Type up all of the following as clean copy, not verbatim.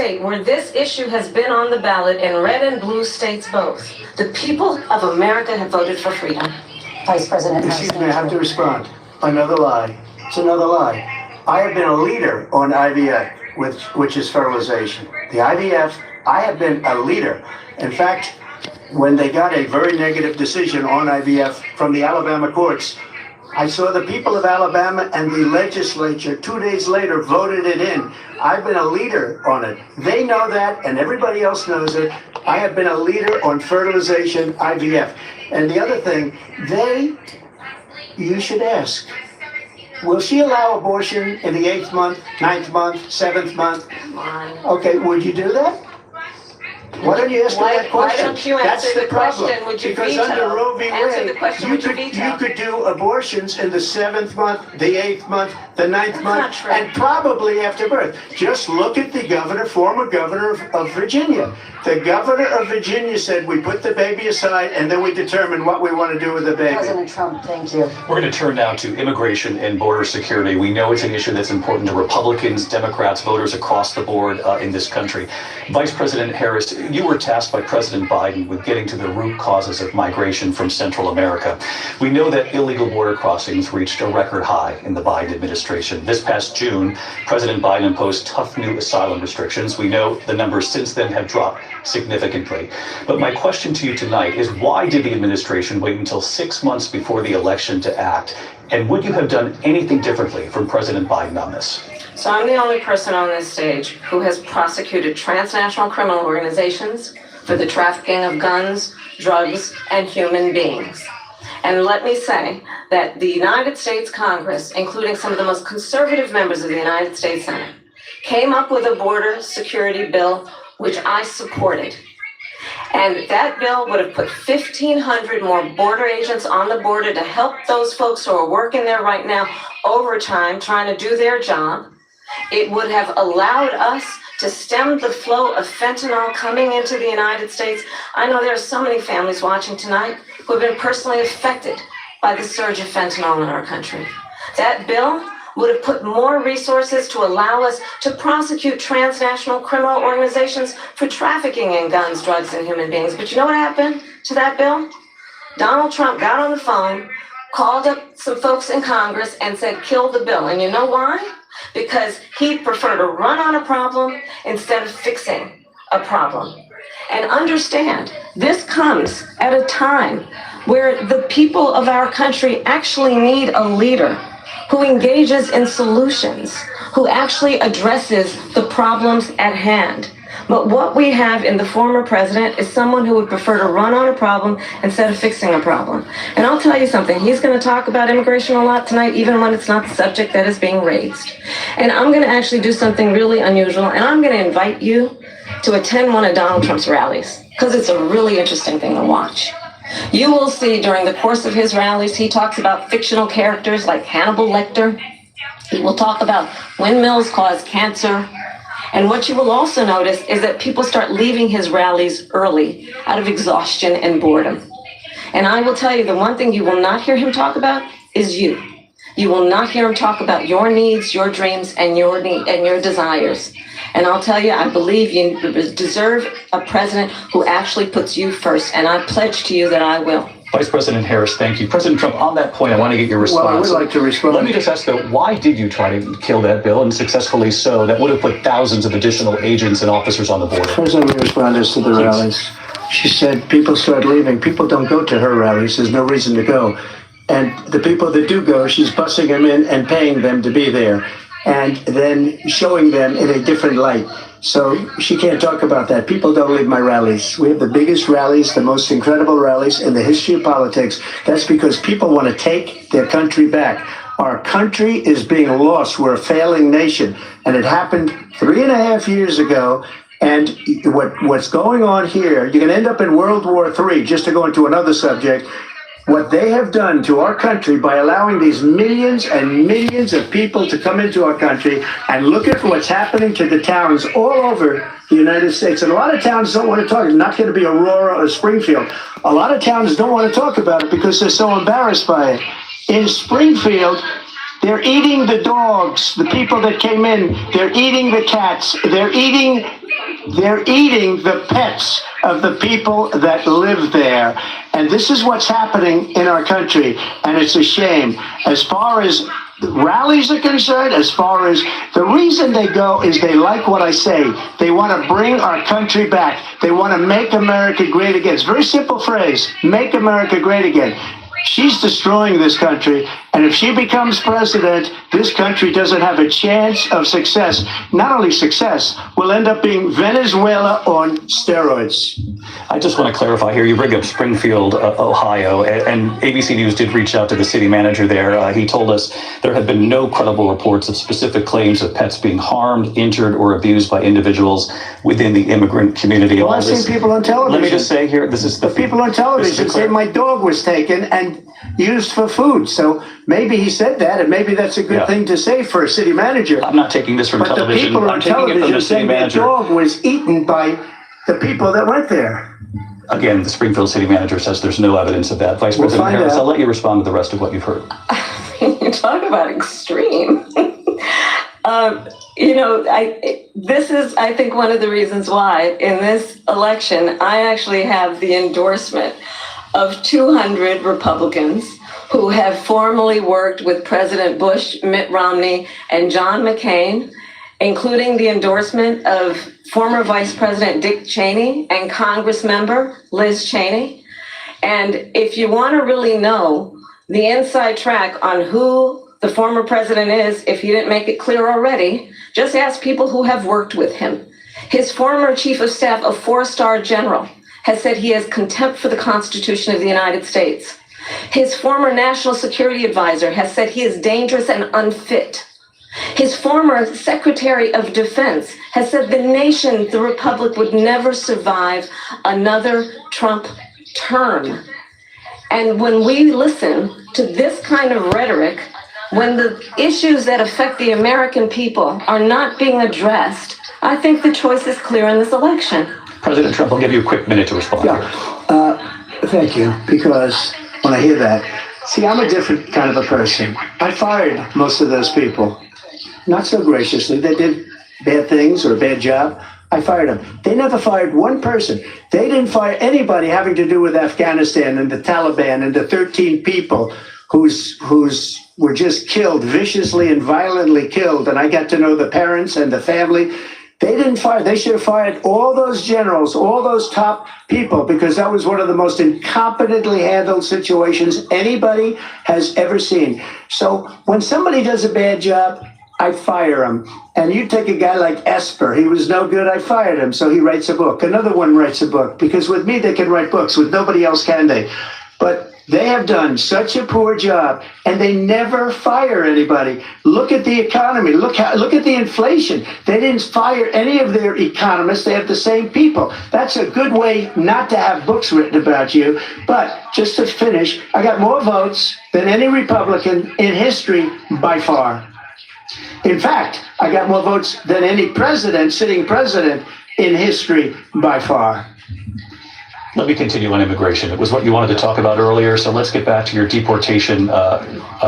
state where this issue has been on the ballot in red and blue states both. The people of America have voted for freedom. Vice President. Excuse me, I have to respond. Another lie. It's another lie. I have been a leader on IVF, which is fertilization. The IVF, I have been a leader. In fact, when they got a very negative decision on IVF from the Alabama courts, I saw the people of Alabama and the legislature 2 days later voted it in. I've been a leader on it. They know that, and everybody else knows it. I have been a leader on fertilization, IVF. And the other thing, you should ask, will she allow abortion in the 8th month, 9th month, 7th month? Come on. Okay, would you do that? Why don't you ask me that question? Why don't you answer the question? Would you because veto? Under Roe v. Answer Wade, the question, would you veto? you could do abortions in the 7th month, the 8th month, the 9th month, true. and probably after birth. Just look at the governor, former governor of Virginia. The governor of Virginia said we put the baby aside and then we determine what we want to do with the baby. President Trump, thank you. We're going to turn now to immigration and border security. We know it's an issue that's important to Republicans, Democrats, voters across the board in this country. Vice President Harris, you were tasked by President Biden with getting to the root causes of migration from Central America. We know that illegal border crossings reached a record high in the Biden administration. This past June, President Biden imposed tough new asylum restrictions. We know the numbers since then have dropped significantly. But my question to you tonight is, why did the administration wait until 6 months before the election to act? And would you have done anything differently from President Biden on this? So I'm the only person on this stage who has prosecuted transnational criminal organizations for the trafficking of guns, drugs, and human beings. And let me say that the United States Congress, including some of the most conservative members of the United States Senate, came up with a border security bill which I supported. And that bill would have put 1,500 more border agents on the border to help those folks who are working there right now overtime trying to do their job. It would have allowed us to stem the flow of fentanyl coming into the United States. I know there are so many families watching tonight who have been personally affected by the surge of fentanyl in our country. That bill would have put more resources to allow us to prosecute transnational criminal organizations for trafficking in guns, drugs, and human beings. But you know what happened to that bill? Donald Trump got on the phone, called up some folks in Congress and said, kill the bill. And you know why? Because he'd prefer to run on a problem instead of fixing a problem. And understand, this comes at a time where the people of our country actually need a leader who engages in solutions, who actually addresses the problems at hand. But what we have in the former president is someone who would prefer to run on a problem instead of fixing a problem. And I'll tell you something, he's going to talk about immigration a lot tonight, even when it's not the subject that is being raised. And I'm going to actually do something really unusual, and I'm going to invite you to attend one of Donald Trump's rallies, because it's a really interesting thing to watch. You will see during the course of his rallies, he talks about fictional characters like Hannibal Lecter. He will talk about windmills cause cancer. And what you will also notice is that people start leaving his rallies early out of exhaustion and boredom. And I will tell you, the one thing you will not hear him talk about is you. You will not hear him talk about your needs, your dreams, and your desires. And I'll tell you, I believe you deserve a president who actually puts you first. And I pledge to you that I will. Vice President Harris, thank you. President Trump, on that point, I want to get your response. Well, I would like to respond. Let me just ask, though, why did you try to kill that bill, and successfully so? That would have put thousands of additional agents and officers on the border. First, let me respond as to the rallies. She said people start leaving. People don't go to her rallies. There's no reason to go. And the people that do go, she's bussing them in and paying them to be there, and then showing them in a different light. So she can't talk about that. People don't leave my rallies. We have the biggest rallies, the most incredible rallies in the history of politics. That's because people want to take their country back. Our country is being lost. We're a failing nation. And it happened 3.5 years ago. And what's going on here, you're going to end up in World War III, just to go into another subject. What they have done to our country by allowing these millions and millions of people to come into our country, and look at what's happening to the towns all over the United States. And a lot of towns don't want to talk. It's not going to be Aurora or Springfield. A lot of towns don't want to talk about it because they're so embarrassed by it. In Springfield, they're eating the dogs, the people that came in. They're eating the cats. They're eating They're eating the pets of the people that live there. And this is what's happening in our country. And it's a shame. As far as rallies are concerned, as far as the reason they go is they like what I say. They want to bring our country back. They want to make America great again. It's a very simple phrase, make America great again. She's destroying this country, and if she becomes president, this country doesn't have a chance of success. Not only success, we'll end up being Venezuela on steroids. I just want to clarify here. You bring up Springfield, Ohio, and ABC News did reach out to the city manager there. He told us there have been no credible reports of specific claims of pets being harmed, injured, or abused by individuals within the immigrant community. Well, I've seen people on television. Let me just say here, this is the people on television say my dog was taken and used for food. So maybe he said that, and maybe that's a good thing to say for a city manager. I'm not taking this from television. But the people on television saying the dog was eaten by the people that went there. Again, the Springfield city manager says there's no evidence of that. Vice President Harris, I'll let you respond to the rest of what you've heard. You talk about extreme. This is, I think, one of the reasons why in this election, I actually have the endorsement of 200 Republicans who have formally worked with President Bush, Mitt Romney, and John McCain, including the endorsement of former Vice President Dick Cheney and Congress member Liz Cheney. And if you want to really know the inside track on who the former president is, if he didn't make it clear already, just ask people who have worked with him. His former chief of staff, a 4-star general, has said he has contempt for the Constitution of the United States. His former national security advisor has said he is dangerous and unfit. His former Secretary of Defense has said the nation, the Republic, would never survive another Trump term. And when we listen to this kind of rhetoric, when the issues that affect the American people are not being addressed, I think the choice is clear in this election. President Trump, I'll give you a quick minute to respond. Thank you, because when I hear that, see, I'm a different kind of a person. I fired most of those people. Not so graciously. They did bad things or a bad job. I fired them. They never fired one person. They didn't fire anybody having to do with Afghanistan and the Taliban and the 13 people whose were just killed, viciously and violently killed. And I got to know the parents and the family. They didn't fire. They should have fired all those generals, all those top people, because that was one of the most incompetently handled situations anybody has ever seen. So when somebody does a bad job, I fire him. And you take a guy like Esper, he was no good, I fired him. So he writes a book. Another one writes a book, because with me, they can write books. With nobody else can they? But they have done such a poor job, and they never fire anybody. Look at the economy. Look at the inflation. They didn't fire any of their economists. They have the same people. That's a good way not to have books written about you. But just to finish, I got more votes than any Republican in history by far. In fact, I got more votes than any president, sitting president in history by far. Let me continue on immigration. It was what you wanted to talk about earlier, so let's get back to your deportation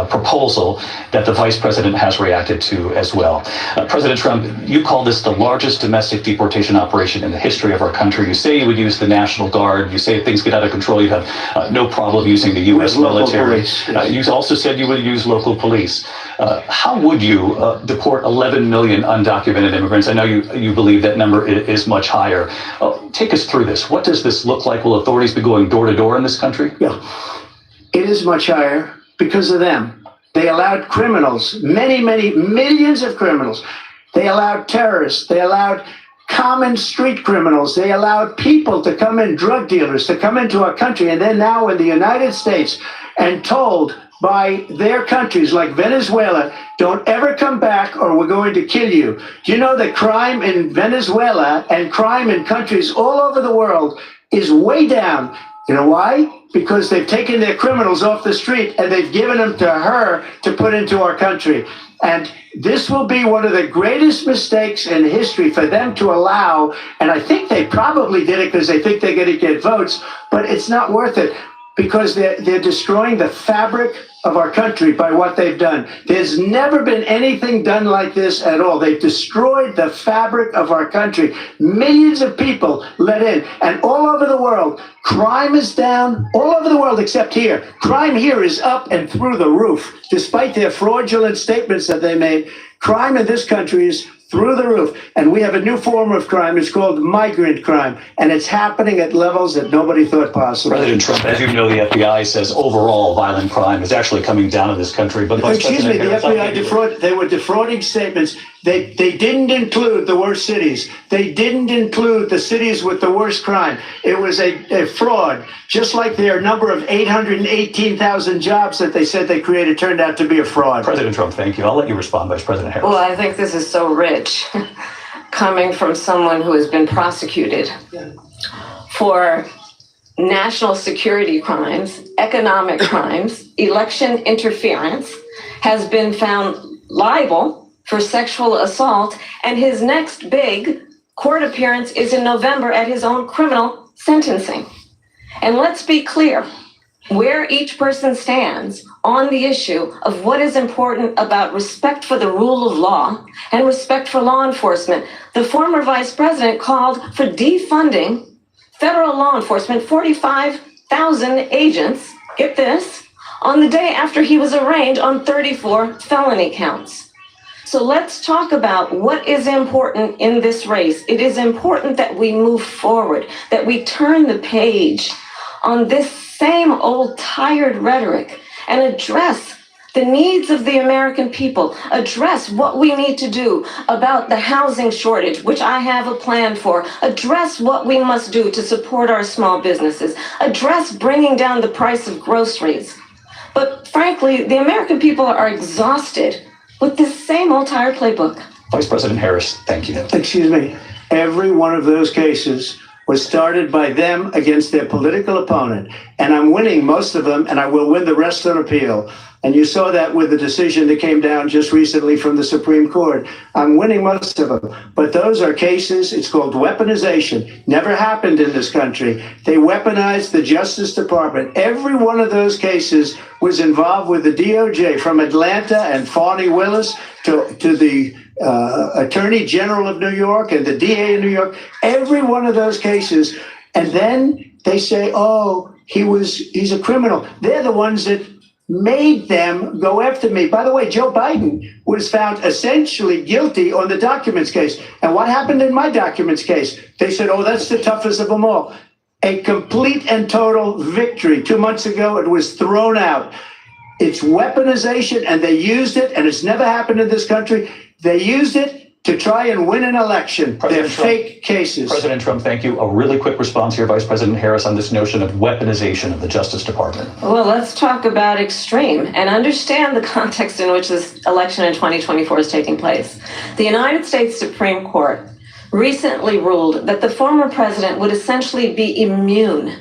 proposal that the vice president has reacted to as well. President Trump, you call this the largest domestic deportation operation in the history of our country. You say you would use the National Guard. You say if things get out of control, you'd have no problem using the U.S. military. You also said you would use local police. How would you deport 11 million undocumented immigrants? I know you believe that number is much higher. Take us through this. What does this look like? Will authorities be going door to door in this country? Yeah, it is much higher because of them. They allowed criminals, many millions of criminals. They allowed terrorists. They allowed common street criminals. They allowed people to come in, drug dealers, to come into our country. And they're now in the United States and told by their countries like Venezuela, don't ever come back or we're going to kill you. Do you know that crime in Venezuela and crime in countries all over the world is way down? You know why? Because they've taken their criminals off the street and they've given them to her to put into our country. And this will be one of the greatest mistakes in history for them to allow. And I think they probably did it because they think they're going to get votes, but it's not worth it. because they're destroying the fabric of our country by what they've done. There's never been anything done like this at all. They've destroyed the fabric of our country. Millions of people let in, and all over the world, crime is down, all over the world except here. Crime here is up and through the roof, despite their fraudulent statements that they made. Crime in this country is through the roof. And we have a new form of crime. It's called migrant crime. And it's happening at levels that nobody thought possible. President Trump, as you know, the FBI says overall violent crime is actually coming down in this country. But excuse me, the FBI they were defrauding statements. They didn't include the worst cities. They didn't include the cities with the worst crime. It was a fraud. Just like their number of 818,000 jobs that they said they created turned out to be a fraud. President Trump, thank you. I'll let you respond, Vice President Harris. Well, I think this is so rich coming from someone who has been prosecuted for national security crimes, economic crimes, election interference, has been found liable for sexual assault, and his next big court appearance is in November at his own criminal sentencing. And let's be clear where each person stands on the issue of what is important about respect for the rule of law and respect for law enforcement. The former vice president called for defunding federal law enforcement, 45,000 agents, get this, on the day after he was arraigned on 34 felony counts. So let's talk about what is important in this race. It is important that we move forward, that we turn the page on this same old tired rhetoric and address the needs of the American people, address what we need to do about the housing shortage, which I have a plan for, address what we must do to support our small businesses, address bringing down the price of groceries. But frankly, the American people are exhausted with this same old tired playbook. Vice President Harris, thank you. Excuse me. Every one of those cases was started by them against their political opponent. And I'm winning most of them, and I will win the rest on appeal. And you saw that with the decision that came down just recently from the Supreme Court. I'm winning most of them. But those are cases, it's called weaponization. Never happened in this country. They weaponized the Justice Department. Every one of those cases was involved with the DOJ, from Atlanta and Fani Willis to the Attorney General of New York and the DA in New York. Every one of those cases. And then they say, oh, he's a criminal. They're the ones that made them go after me. By the way, Joe Biden was found essentially guilty on the documents case. And what happened in my documents case? They said, oh, that's the toughest of them all. A complete and total victory. 2 months ago, it was thrown out. It's weaponization, and they used it, and it's never happened in this country. They used it to try and win an election. They're fake cases. President Trump, thank you. A really quick response here, Vice President Harris, on this notion of weaponization of the Justice Department. Well, let's talk about extreme and understand the context in which this election in 2024 is taking place. The United States Supreme Court recently ruled that the former president would essentially be immune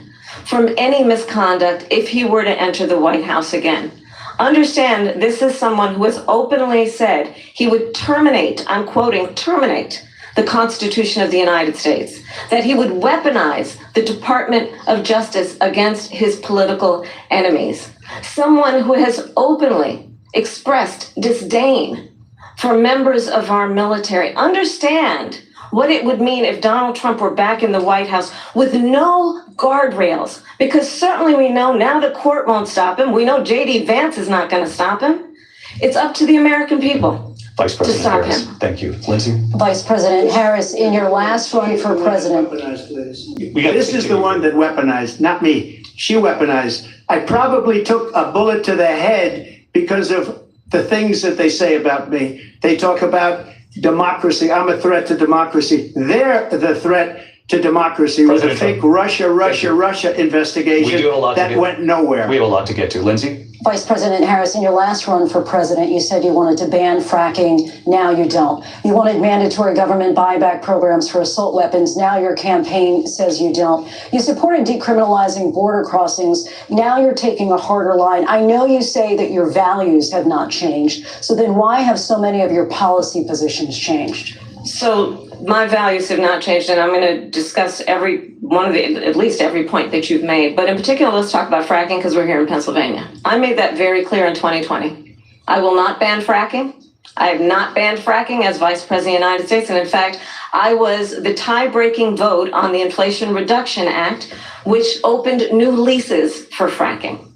from any misconduct if he were to enter the White House again. Understand, this is someone who has openly said he would terminate, I'm quoting, terminate the Constitution of the United States, that he would weaponize the Department of Justice against his political enemies. Someone who has openly expressed disdain for members of our military. Understand what it would mean if Donald Trump were back in the White House with no guardrails, because certainly we know now the court won't stop him. We know J.D. Vance is not going to stop him. It's up to the American people Vice President to stop Harris. him. Thank you. Lindsay? Vice President Harris, in your last run for president. This is the one that weaponized, not me. She weaponized. I probably took a bullet to the head because of the things that they say about me. They talk about democracy. I'm a threat to democracy. They're the threat to democracy with a fake Russia investigation that went nowhere. We have a lot to get to. Lindsay? Vice President Harris, in your last run for president, you said you wanted to ban fracking. Now you don't. You wanted mandatory government buyback programs for assault weapons. Now your campaign says you don't. You supported decriminalizing border crossings. Now you're taking a harder line. I know you say that your values have not changed. So then why have so many of your policy positions changed? So my values have not changed, and I'm going to discuss at least every point that you've made. But in particular, let's talk about fracking because we're here in Pennsylvania. I made that very clear in 2020. I will not ban fracking. I have not banned fracking as Vice President of the United States. And in fact, I was the tie-breaking vote on the Inflation Reduction Act, which opened new leases for fracking.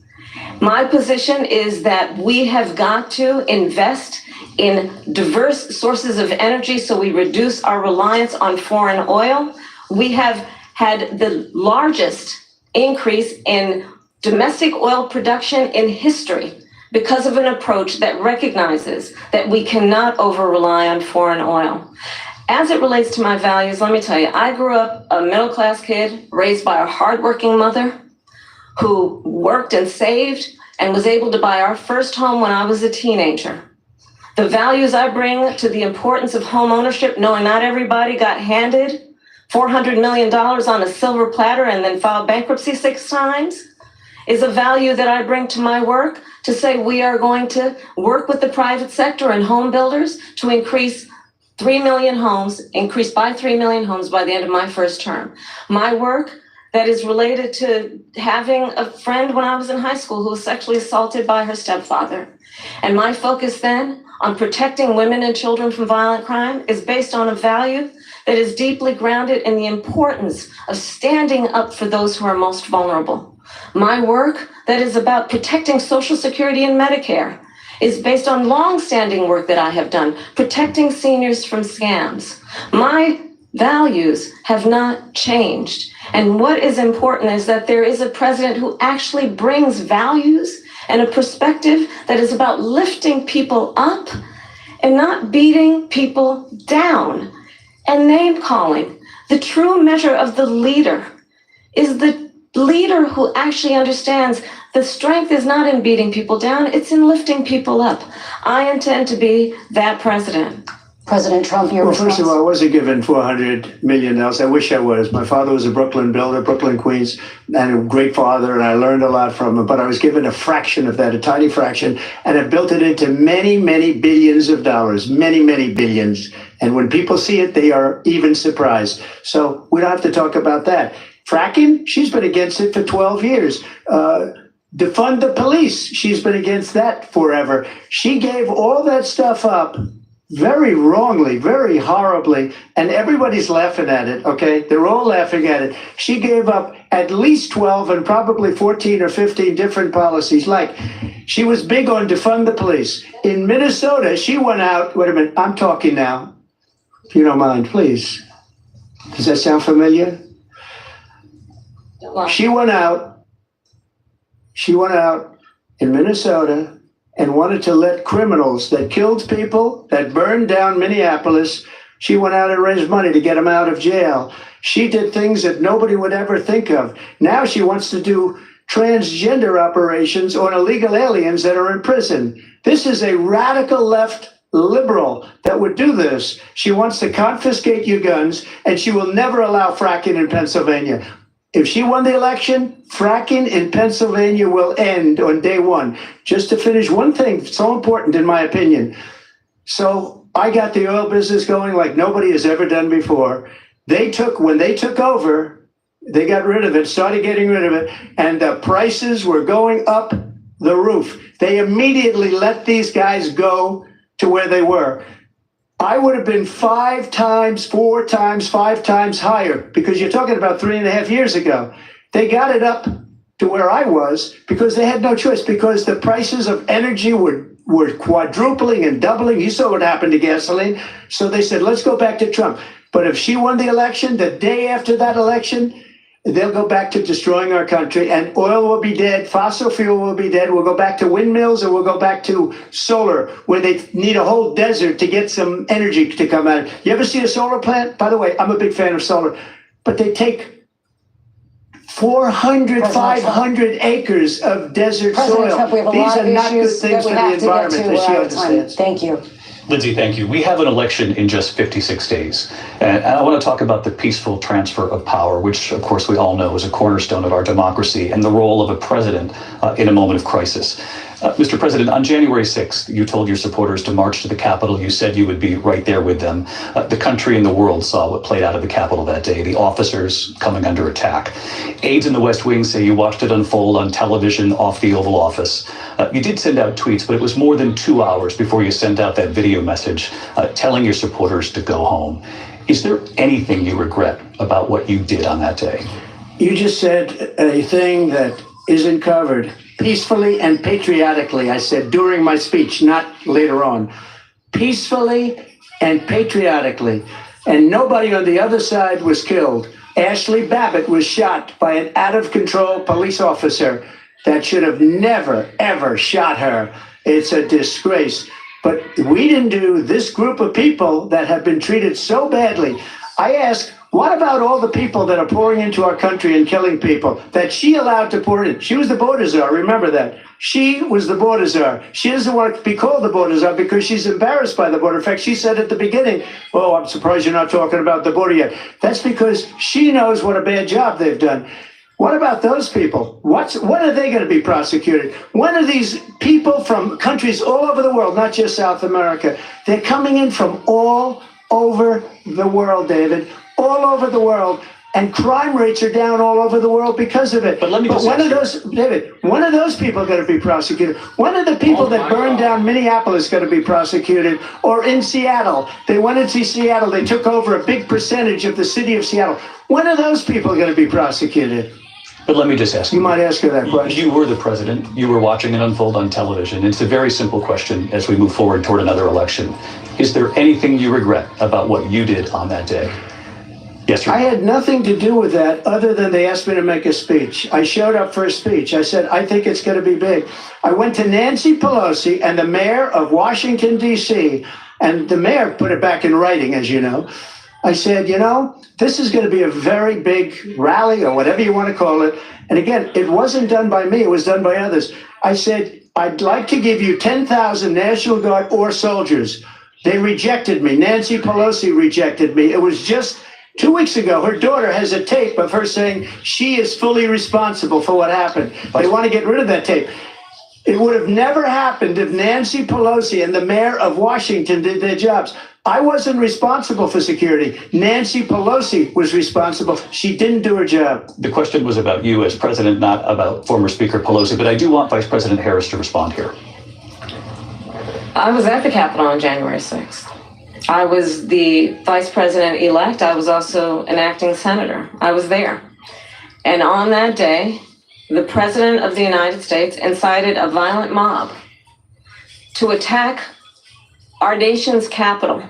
My position is that we have got to invest in diverse sources of energy so we reduce our reliance on foreign oil. We have had the largest increase in domestic oil production in history because of an approach that recognizes that we cannot over-rely on foreign oil. As it relates to my values, let me tell you, I grew up a middle-class kid raised by a hardworking mother who worked and saved and was able to buy our first home when I was a teenager. The values I bring to the importance of home ownership, knowing not everybody got handed $400 million on a silver platter and then filed bankruptcy 6 times, is a value that I bring to my work to say we are going to work with the private sector and home builders to increase by 3 million homes by the end of my first term. My work that is related to having a friend when I was in high school who was sexually assaulted by her stepfather. And my focus then on protecting women and children from violent crime is based on a value that is deeply grounded in the importance of standing up for those who are most vulnerable. My work that is about protecting Social Security and Medicare is based on long-standing work that I have done, protecting seniors from scams. My values have not changed. And what is important is that there is a president who actually brings values and a perspective that is about lifting people up and not beating people down and name calling. The true measure of the leader is the leader who actually understands the strength is not in beating people down, it's in lifting people up. I intend to be that president. President Trump, your response? First of all, I wasn't given $400 million. I wish I was. My father was a Brooklyn builder, Brooklyn, Queens, and a great father, and I learned a lot from him. But I was given a fraction of that, a tiny fraction, and I built it into many, many billions of dollars, many, many billions. And when people see it, they are even surprised. So we don't have to talk about that. Fracking, she's been against it for 12 years. Defund the police, she's been against that forever. She gave all that stuff up very wrongly, very horribly, and everybody's laughing at it, okay? They're all laughing at it. She gave up at least 12 and probably 14 or 15 different policies. Like, she was big on defund the police. In Minnesota, she went out, wait a minute, I'm talking now, if you don't mind, please. Does that sound familiar? She went out in Minnesota and wanted to let criminals that killed people, that burned down Minneapolis, she went out and raised money to get them out of jail. She did things that nobody would ever think of. Now she wants to do transgender operations on illegal aliens that are in prison. This is a radical left liberal that would do this. She wants to confiscate your guns, and she will never allow fracking in Pennsylvania. If she won the election, fracking in Pennsylvania will end on day one. Just to finish one thing, so important in my opinion. So I got the oil business going like nobody has ever done before. When they took over, they got rid of it, started getting rid of it, and the prices were going up the roof. They immediately let these guys go to where they were. I would have been 5 times, 4 times, 5 times higher, because you're talking about 3.5 years ago. They got it up to where I was because they had no choice, because the prices of energy were quadrupling and doubling. You saw what happened to gasoline. So they said, let's go back to Trump. But if she won the election, the day after that election, they'll go back to destroying our country, and oil will be dead, fossil fuel will be dead, we'll go back to windmills, and we'll go back to solar, where they need a whole desert to get some energy to come out. You ever see a solar plant? By the way, I'm a big fan of solar, but they take 400, 500 acres of desert soil. Trump, we have a These lot are of not good issues things that for we the have to get environment, to. that she We're out of time. understands. Thank you. Lindsay, thank you. We have an election in just 56 days. And I want to talk about the peaceful transfer of power, which, of course, we all know is a cornerstone of our democracy, and the role of a president in a moment of crisis. Mr. President, on January 6th, you told your supporters to march to the Capitol. You said you would be right there with them. The country and the world saw what played out of the Capitol that day, the officers coming under attack. Aides in the West Wing say you watched it unfold on television off the Oval Office. You did send out tweets, but it was more than 2 hours before you sent out that video message telling your supporters to go home. Is there anything you regret about what you did on that day? You just said a thing that isn't covered. Peacefully and patriotically, I said during my speech, not later on. Peacefully and patriotically. And nobody on the other side was killed. Ashley Babbitt was shot by an out-of-control police officer that should have never, ever shot her. It's a disgrace. But we didn't do this group of people that have been treated so badly. I ask, what about all the people that are pouring into our country and killing people that she allowed to pour in? She was the border czar, remember that. She was the border czar. She doesn't want to be called the border czar because she's embarrassed by the border. In fact, she said at the beginning, oh, I'm surprised you're not talking about the border yet. That's because she knows what a bad job they've done. What about those people? When are they going to be prosecuted? When are these people from countries all over the world, not just South America? They're coming in from all over the world, David, all over the world, and crime rates are down all over the world because of it. But let me just when are those people going to be prosecuted? When are the people that burned down Minneapolis going to be prosecuted? Or in Seattle? They went into Seattle. They took over a big percentage of the city of Seattle. When are those people going to be prosecuted? But let me just ask you. You might ask her that question. You were the president. You were watching it unfold on television. It's a very simple question as we move forward toward another election. Is there anything you regret about what you did on that day? Yes, sir. I had nothing to do with that other than they asked me to make a speech. I showed up for a speech. I said, I think it's going to be big. I went to Nancy Pelosi and the mayor of Washington, D.C., and the mayor put it back in writing, as you know. I said, this is going to be a very big rally or whatever you want to call it. And again, it wasn't done by me. It was done by others. I said, I'd like to give you 10,000 National Guard or soldiers. They rejected me. Nancy Pelosi rejected me. It was just 2 weeks ago. Her daughter has a tape of her saying she is fully responsible for what happened. They want to get rid of that tape. It would have never happened if Nancy Pelosi and the mayor of Washington did their jobs. I wasn't responsible for security. Nancy Pelosi was responsible. She didn't do her job. The question was about you as president, not about former Speaker Pelosi, but I do want Vice President Harris to respond here. I was at the Capitol on January 6th. I was the vice president-elect. I was also an acting senator. I was there. And on that day, the president of the United States incited a violent mob to attack our nation's capital,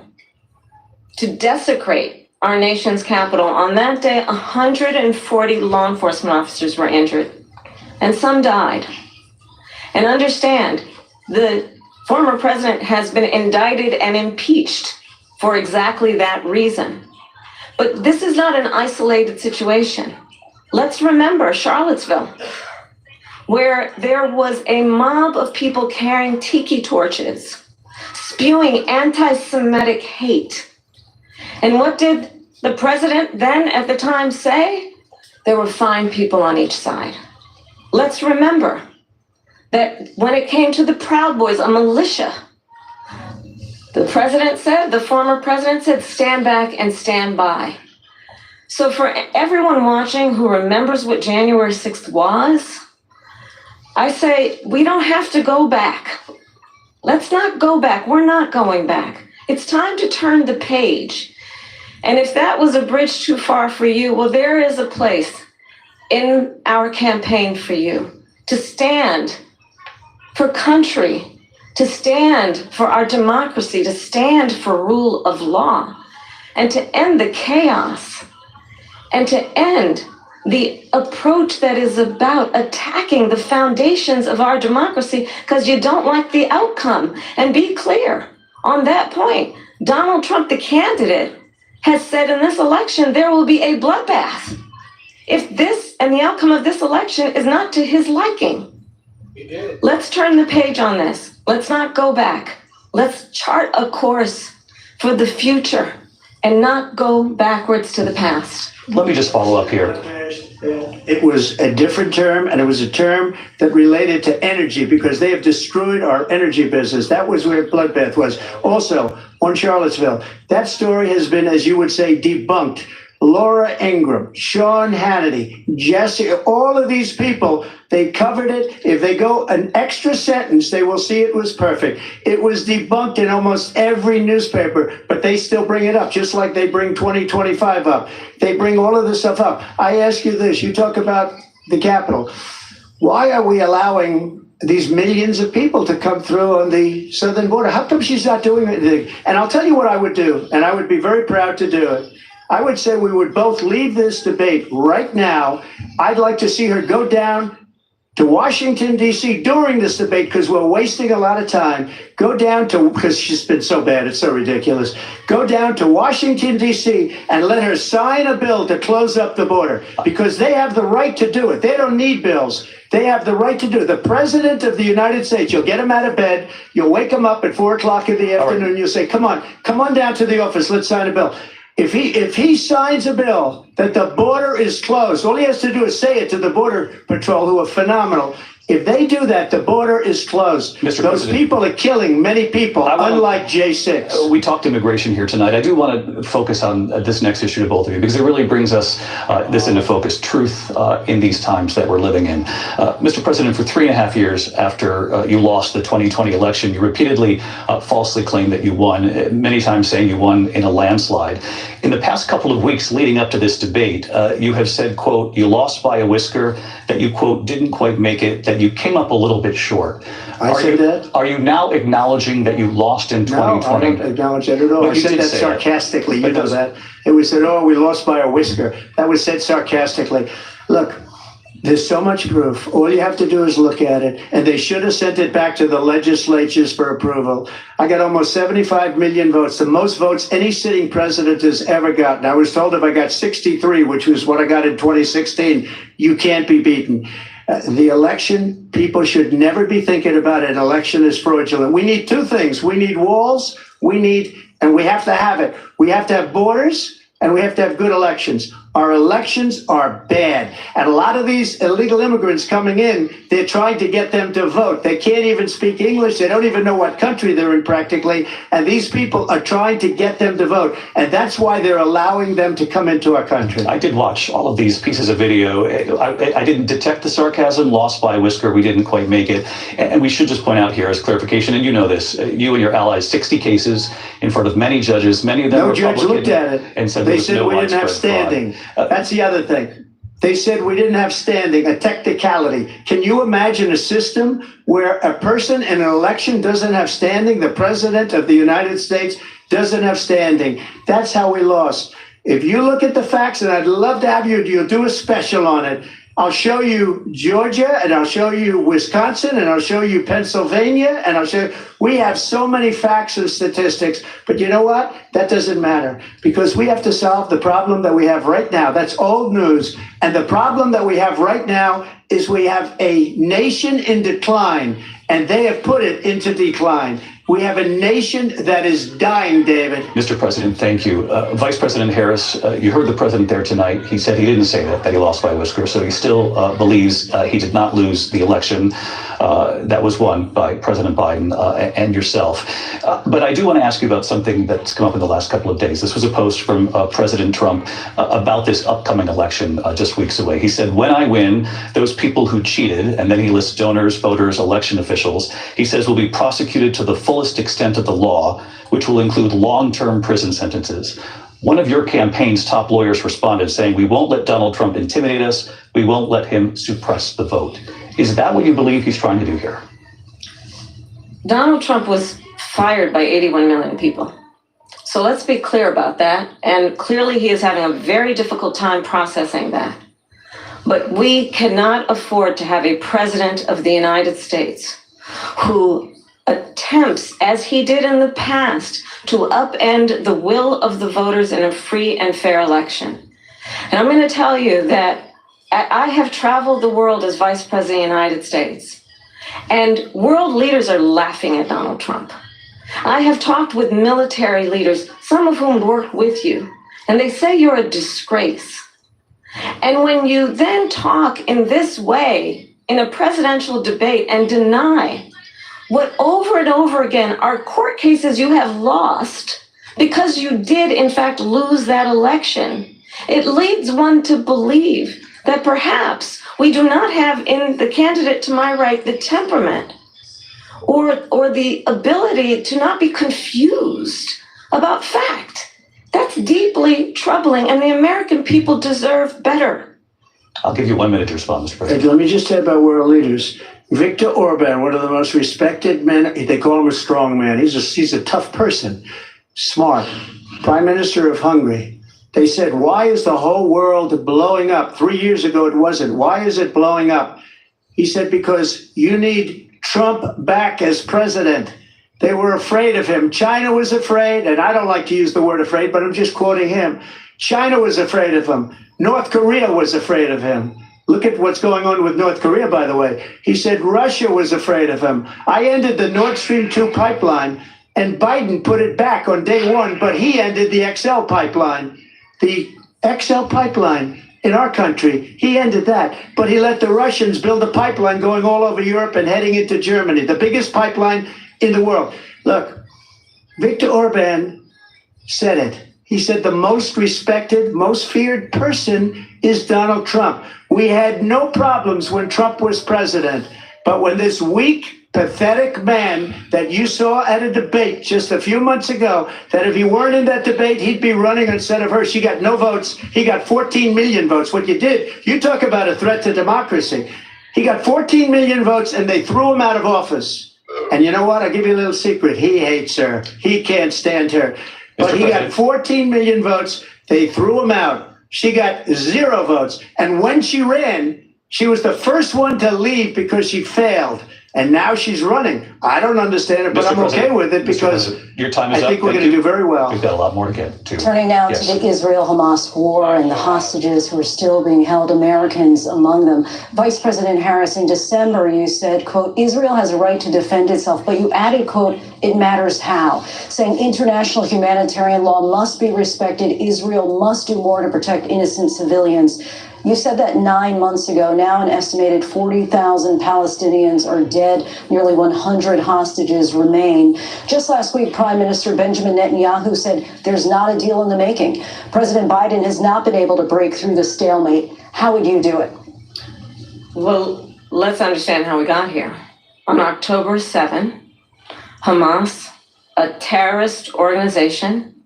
to desecrate our nation's capital. On that day, 140 law enforcement officers were injured, and some died. And understand, the former president has been indicted and impeached for exactly that reason. But this is not an isolated situation. Let's remember Charlottesville, where there was a mob of people carrying tiki torches, spewing anti-Semitic hate. And what did the president then at the time say? There were fine people on each side. Let's remember that when it came to the Proud Boys, a militia, the former president said, stand back and stand by. So for everyone watching who remembers what January 6th was, I say, we don't have to go back. Let's not go back. We're not going back. It's time to turn the page. And if that was a bridge too far for you, well, there is a place in our campaign for you to stand for country, to stand for our democracy, to stand for rule of law, and to end the chaos, and to end the approach that is about attacking the foundations of our democracy because you don't like the outcome. And be clear on that point. Donald Trump, the candidate, has said in this election there will be a bloodbath if this and the outcome of this election is not to his liking. Let's turn the page on this. Let's not go back. Let's chart a course for the future and not go backwards to the past. Let me just follow up here. It was a different term, and it was a term that related to energy because they have destroyed our energy business. That was where bloodbath was. Also, on Charlottesville, that story has been, as you would say, debunked. Laura Ingraham, Sean Hannity, Jesse, all of these people, they covered it. If they go an extra sentence, they will see it was perfect. It was debunked in almost every newspaper, but they still bring it up, just like they bring 2025 up. They bring all of this stuff up. I ask you this, you talk about the Capitol. Why are we allowing these millions of people to come through on the southern border? How come she's not doing anything? And I'll tell you what I would do, and I would be very proud to do it. I would say we would both leave this debate right now. I'd like to see her go down to Washington, D.C. during this debate because we're wasting a lot of time. Go down to, because she's been so bad, it's so ridiculous. Go down to Washington, D.C. and let her sign a bill to close up the border because they have the right to do it. They don't need bills. They have the right to do it. The president of the United States, you'll get him out of bed. You'll wake him up at 4 o'clock in the afternoon. Right. You'll say, come on down to the office. Let's sign a bill. If he signs a bill that the border is closed, all he has to do is say it to the Border Patrol, who are phenomenal. If they do that, the border is closed. Those people are killing many people, unlike J6. We talked immigration here tonight. I do want to focus on this next issue to both of you, because it really brings us this into focus, truth in these times that we're living in. Mr. President, for 3.5 years after you lost the 2020 election, you repeatedly falsely claimed that you won, many times saying you won in a landslide. In the past couple of weeks leading up to this debate, you have said, quote, you lost by a whisker, that you, quote, didn't quite make it, that you came up a little bit short. I said that? Are you now acknowledging that you lost in 2020? No, I don't acknowledge that at all. I said that sarcastically. You know that. It was said, oh, we lost by a whisker. That was said sarcastically. Look, there's so much proof. All you have to do is look at it. And they should have sent it back to the legislatures for approval. I got almost 75 million votes, the most votes any sitting president has ever gotten. I was told if I got 63, which was what I got in 2016, you can't be beaten. The election, people should never be thinking about an election as fraudulent. We need two things. We need walls, and we have to have it. We have to have borders, and we have to have good elections. Our elections are bad. And a lot of these illegal immigrants coming in, they're trying to get them to vote. They can't even speak English. They don't even know what country they're in practically. And these people are trying to get them to vote. And that's why they're allowing them to come into our country. I did watch all of these pieces of video. I didn't detect the sarcasm, lost by a whisker. We didn't quite make it. And we should just point out here as clarification, and you know this, you and your allies, 60 cases in front of many judges, many of them Republican. No judge looked at it. And said they said we didn't have standing. Fraud. That's the other thing. They said we didn't have standing, a technicality. Can you imagine a system where a person in an election doesn't have standing? The president of the United States doesn't have standing. That's how we lost. If you look at the facts, and I'd love to have you'll do a special on it. I'll show you Georgia, and I'll show you Wisconsin, and I'll show you Pennsylvania, and I'll show you. We have so many facts and statistics, but you know what? That doesn't matter because we have to solve the problem that we have right now. That's old news. And the problem that we have right now is we have a nation in decline, and they have put it into decline. We have a nation that is dying, David. Mr. President, thank you. Vice President Harris, you heard the president there tonight. He said he didn't say that he lost by a whisker. So he still believes he did not lose the election that was won by President Biden and yourself. But I do want to ask you about something that's come up in the last couple of days. This was a post from President Trump about this upcoming election just weeks away. He said, when I win, those people who cheated, and then he lists donors, voters, election officials, he says will be prosecuted to the fullest extent of the law, which will include long-term prison sentences. One of your campaign's top lawyers responded saying, we won't let Donald Trump intimidate us. We won't let him suppress the vote. Is that what you believe he's trying to do here? Donald Trump was fired by 81 million people. So let's be clear about that. And clearly he is having a very difficult time processing that. But we cannot afford to have a president of the United States who attempts, as he did in the past, to upend the will of the voters in a free and fair election. And I'm going to tell you that I have traveled the world as Vice President of the United States, and world leaders are laughing at Donald Trump. I have talked with military leaders, some of whom work with you, and they say you're a disgrace. And when you then talk in this way in a presidential debate and deny what over and over again are court cases you have lost because you did in fact lose that election, it leads one to believe that perhaps we do not have in the candidate to my right the temperament or the ability to not be confused about fact. That's deeply troubling, and the American people deserve better. I'll give you 1 minute to respond, Mr. President. Let me just say about world leaders. Viktor Orban, one of the most respected men, they call him a strong man. He's a tough person, smart. Prime Minister of Hungary. They said, why is the whole world blowing up? 3 years ago, it wasn't. Why is it blowing up? He said, because you need Trump back as president. They were afraid of him. China was afraid, and I don't like to use the word afraid, but I'm just quoting him. China was afraid of him. North Korea was afraid of him. Look at what's going on with North Korea, by the way. He said Russia was afraid of him. I ended the Nord Stream 2 pipeline, and Biden put it back on day one, but he ended the XL pipeline. The XL pipeline in our country, he ended that, but he let the Russians build a pipeline going all over Europe and heading into Germany, the biggest pipeline in the world. Look, Viktor Orban said it. He said the most respected, most feared person is Donald Trump. We had no problems when Trump was president, but when this weak, pathetic man that you saw at a debate just a few months ago, that if he weren't in that debate, he'd be running instead of her. She got no votes. He got 14 million votes. What you did, you talk about a threat to democracy. He got 14 million votes and they threw him out of office. And you know what? I'll give you a little secret. He hates her. He can't stand her. But he got 14 million votes. They threw him out. She got 0 votes. And when she ran, she was the first one to leave because she failed. And now she's running. I don't understand it, but I'm okay with it because your time is I think we're going to do very well. We've got a lot more to get to. Turning now to the Israel-Hamas war and the hostages who are still being held, Americans among them. Vice President Harris, in December, you said, quote, Israel has a right to defend itself, but you added, quote, it matters how, saying international humanitarian law must be respected. Israel must do more to protect innocent civilians. You said that 9 months ago. Now an estimated 40,000 Palestinians are dead. Nearly 100 hostages remain. Just last week, Prime Minister Benjamin Netanyahu said there's not a deal in the making. President Biden has not been able to break through the stalemate. How would you do it? Well, let's understand how we got here. On October 7, Hamas, a terrorist organization,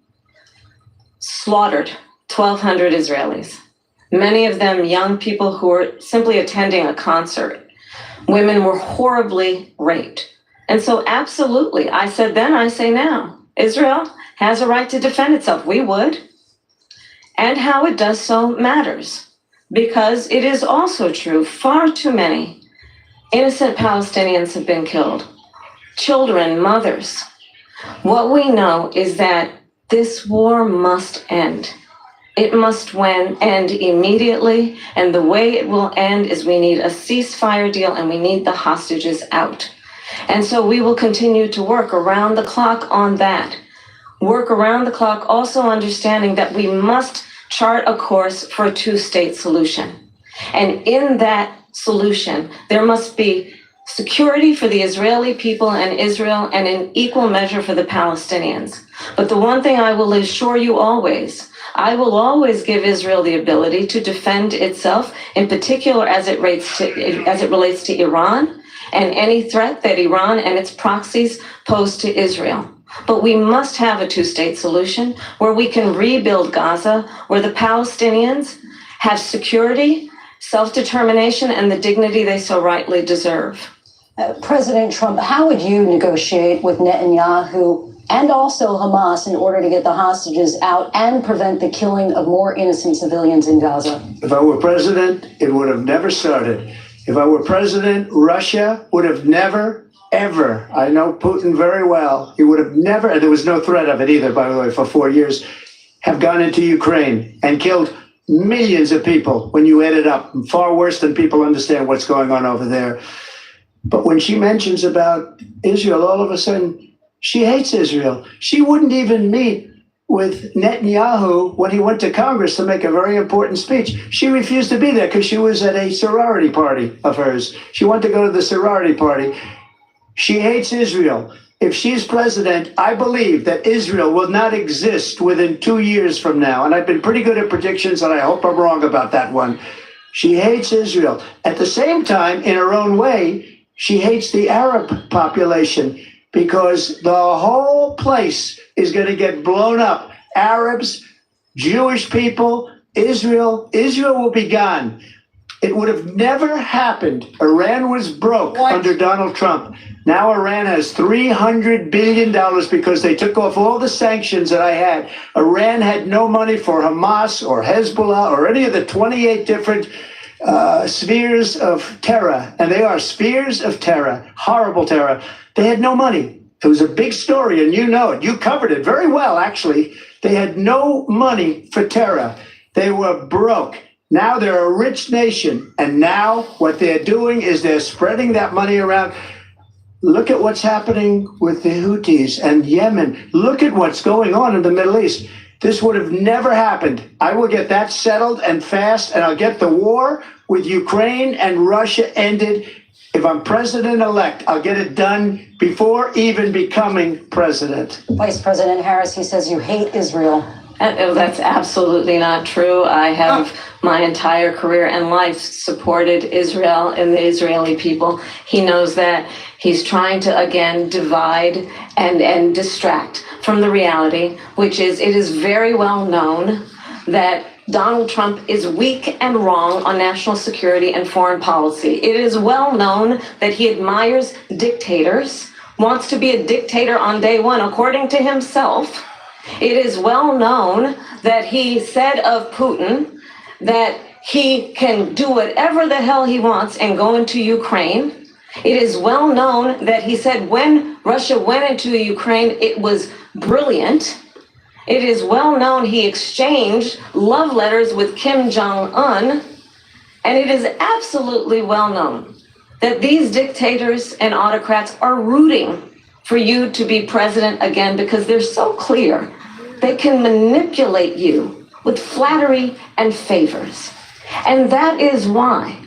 slaughtered 1,200 Israelis. Many of them young people who were simply attending a concert. Women were horribly raped. And so absolutely, I said then, I say now, Israel has a right to defend itself. We would. And how it does so matters. Because it is also true, far too many innocent Palestinians have been killed. Children, mothers. What we know is that this war must end. It must end immediately, and the way it will end is we need a ceasefire deal and we need the hostages out. And so we will continue to work around the clock on that. Work around the clock, also understanding that we must chart a course for a two-state solution. And in that solution, there must be security for the Israeli people and Israel, and an equal measure for the Palestinians. But the one thing I will assure you always, I will always give Israel the ability to defend itself, in particular as it relates to Iran and any threat that Iran and its proxies pose to Israel. But we must have a two-state solution where we can rebuild Gaza, where the Palestinians have security, self-determination, and the dignity they so rightly deserve. President Trump, how would you negotiate with Netanyahu and also Hamas in order to get the hostages out and prevent the killing of more innocent civilians in Gaza? If I were president, it would have never started. If I were president, Russia would have never, ever, I know Putin very well, he would have never, and there was no threat of it either, by the way, for 4 years, have gone into Ukraine and killed millions of people when you add it up, far worse than people understand what's going on over there. But when she mentions about Israel, all of a sudden, she hates Israel. She wouldn't even meet with Netanyahu when he went to Congress to make a very important speech. She refused to be there because she was at a sorority party of hers. She wanted to go to the sorority party. She hates Israel. If she's president, I believe that Israel will not exist within 2 years from now. And I've been pretty good at predictions, and I hope I'm wrong about that one. She hates Israel. At the same time, in her own way, she hates the Arab population because the whole place is going to get blown up. Arabs, Jewish people, Israel will be gone. It would have never happened. Iran was broke under Donald Trump. Now Iran has $300 billion because they took off all the sanctions that I had. Iran had no money for Hamas or Hezbollah or any of the 28 different spheres of terror. And they are spheres of terror, horrible terror. They had no money. It was a big story, and you know it. You covered it very well, actually. They had no money for terror. They were broke. Now they're a rich nation, and now what they're doing is they're spreading that money around. Look at what's happening with the Houthis and Yemen. Look at what's going on in the Middle East. This would have never happened. I will get that settled and fast, and I'll get the war with Ukraine and Russia ended. If I'm president-elect, I'll get it done before even becoming president. Vice President Harris, he says you hate Israel. That's absolutely not true. I have my entire career and life supported Israel and the Israeli people. He knows that. He's trying to, again, divide and distract from the reality, which is it is very well known that Donald Trump is weak and wrong on national security and foreign policy. It is well known that he admires dictators, wants to be a dictator on day one, according to himself. It is well known that he said of Putin that he can do whatever the hell he wants and go into Ukraine. It is well known that he said when Russia went into Ukraine, it was brilliant. It is well known he exchanged love letters with Kim Jong-un. And it is absolutely well known that these dictators and autocrats are rooting for you to be president again because they're so clear. They can manipulate you with flattery and favors. And that is why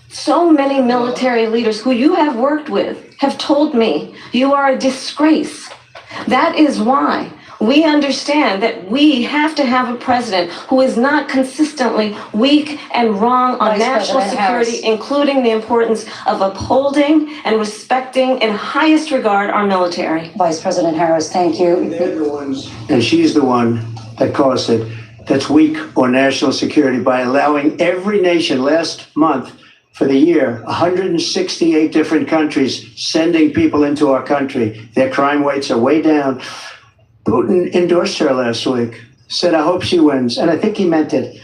so many military leaders who you have worked with have told me you are a disgrace. That is why we understand that we have to have a president who is not consistently weak and wrong on national security, including the importance of upholding and respecting in highest regard our military. Vice President Harris, thank you. They're the ones, and she's the one that caused it, that's weak on national security by allowing every nation last month for the year, 168 different countries sending people into our country. Their crime rates are way down. Putin endorsed her last week, said, I hope she wins. And I think he meant it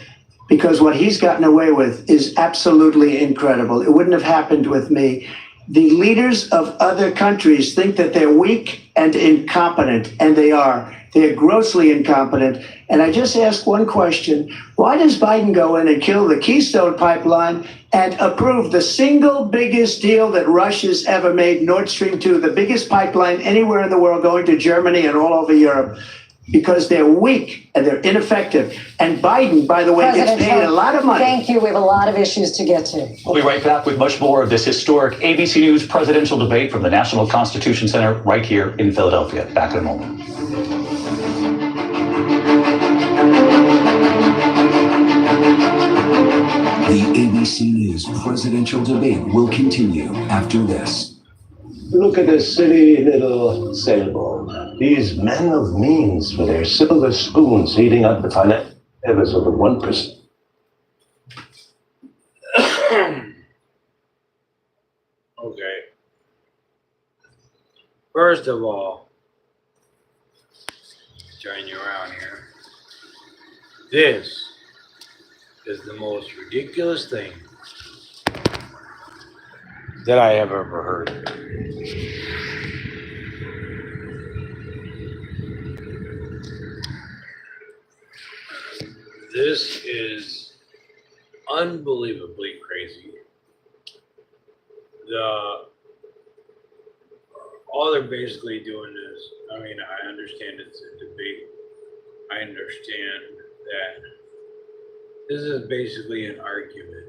because what he's gotten away with is absolutely incredible. It wouldn't have happened with me. The leaders of other countries think that they're weak and incompetent, and they are. They're grossly incompetent. And I just ask one question. Why does Biden go in and kill the Keystone Pipeline and approve the single biggest deal that Russia's ever made, Nord Stream 2, the biggest pipeline anywhere in the world going to Germany and all over Europe? Because they're weak and they're ineffective. And Biden, by the way, President gets paid Trump, a lot of money. Thank you. We have a lot of issues to get to. We'll be right back with much more of this historic ABC News presidential debate from the National Constitution Center right here in Philadelphia. Back in a moment. The ABC News presidential debate will continue after this. Look at this silly little sailboat. These men of means with their silver spoons eating up the financial endeavors of the 1%. Okay. First of all, turn you around here. This is the most ridiculous thing that I have ever heard. This is unbelievably crazy. All they're basically doing is, I mean, I understand it's a debate, I understand that this is basically an argument,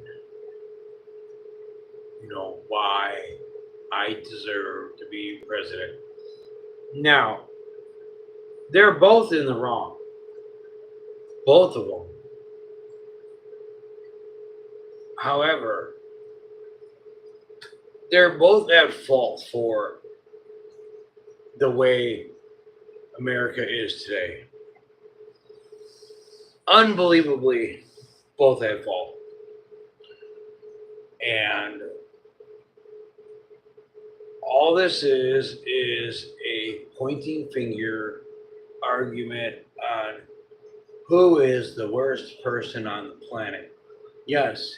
why I deserve to be president. Now, they're both in the wrong. Both of them. However, they're both at fault for the way America is today. Unbelievably, both at fault. And all this is a pointing finger argument on who is the worst person on the planet. Yes,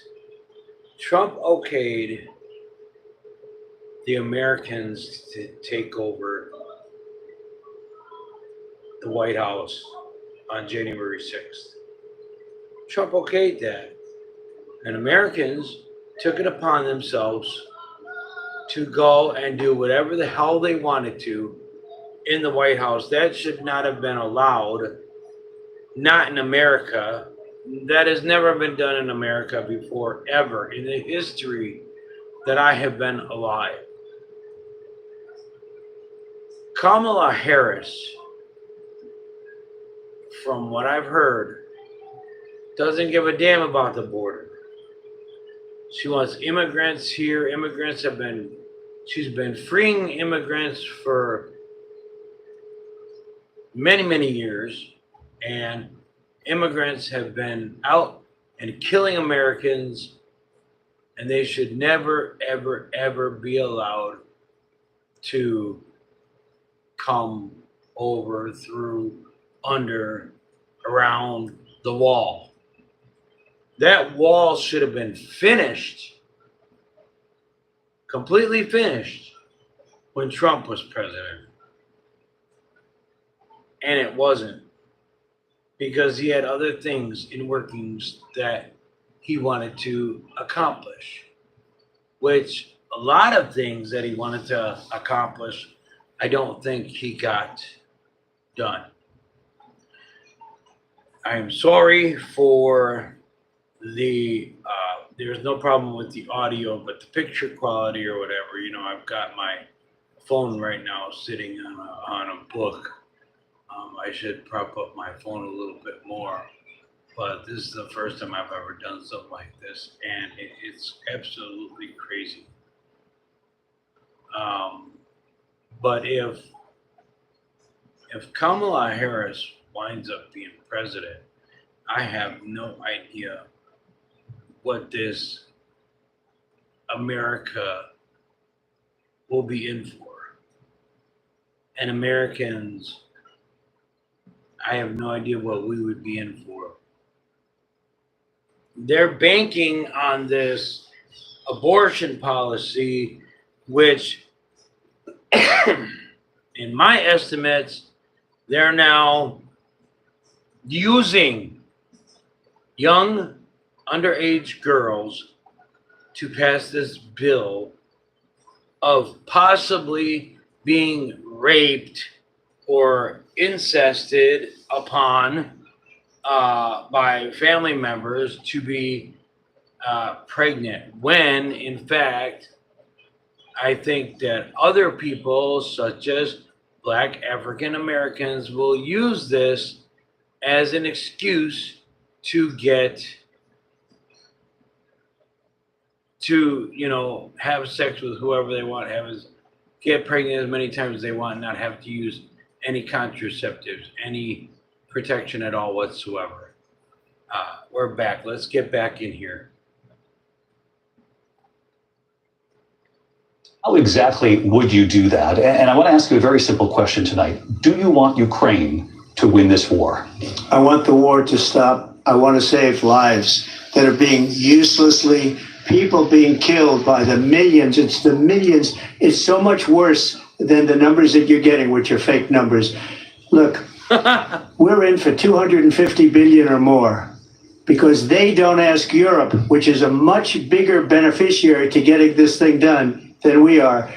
Trump okayed the Americans to take over the White House on January 6th. Trump okayed that. And Americans took it upon themselves to go and do whatever the hell they wanted to in the White House. That should not have been allowed. Not in America. That has never been done in America before, ever, in the history that I have been alive. Kamala Harris, from what I've heard, doesn't give a damn about the border. She wants immigrants here. She's been freeing immigrants for many, many years. And immigrants have been out and killing Americans. And they should never, ever, ever be allowed to come over, through, under, around the wall. That wall should have been finished, completely finished, when Trump was president. And it wasn't, because he had other things in workings that he wanted to accomplish, which a lot of things that he wanted to accomplish, I don't think he got done. I am sorry for there's no problem with the audio, but the picture quality or whatever, I've got my phone right now sitting on a book. I should prop up my phone a little bit more, but this is the first time I've ever done something like this, and it's absolutely crazy. But if Kamala Harris winds up being president, I have no idea what this America will be in for. And Americans, I have no idea what we would be in for. They're banking on this abortion policy, which, in my estimates, they're now using young underage girls to pass this bill of possibly being raped or incested upon by family members to be pregnant, when in fact I think that other people, such as Black African Americans, will use this as an excuse to get to, have sex with whoever they want, get pregnant as many times as they want, not have to use any contraceptives, any protection at all whatsoever. We're back. Let's get back in here. How exactly would you do that? And I want to ask you a very simple question tonight. Do you want Ukraine to win this war? I want the war to stop. I want to save lives that are being uselessly, people being killed by the millions. It's the millions. It's so much worse than the numbers that you're getting, which are fake numbers. Look, we're in for 250 billion or more because they don't ask Europe, which is a much bigger beneficiary to getting this thing done than we are.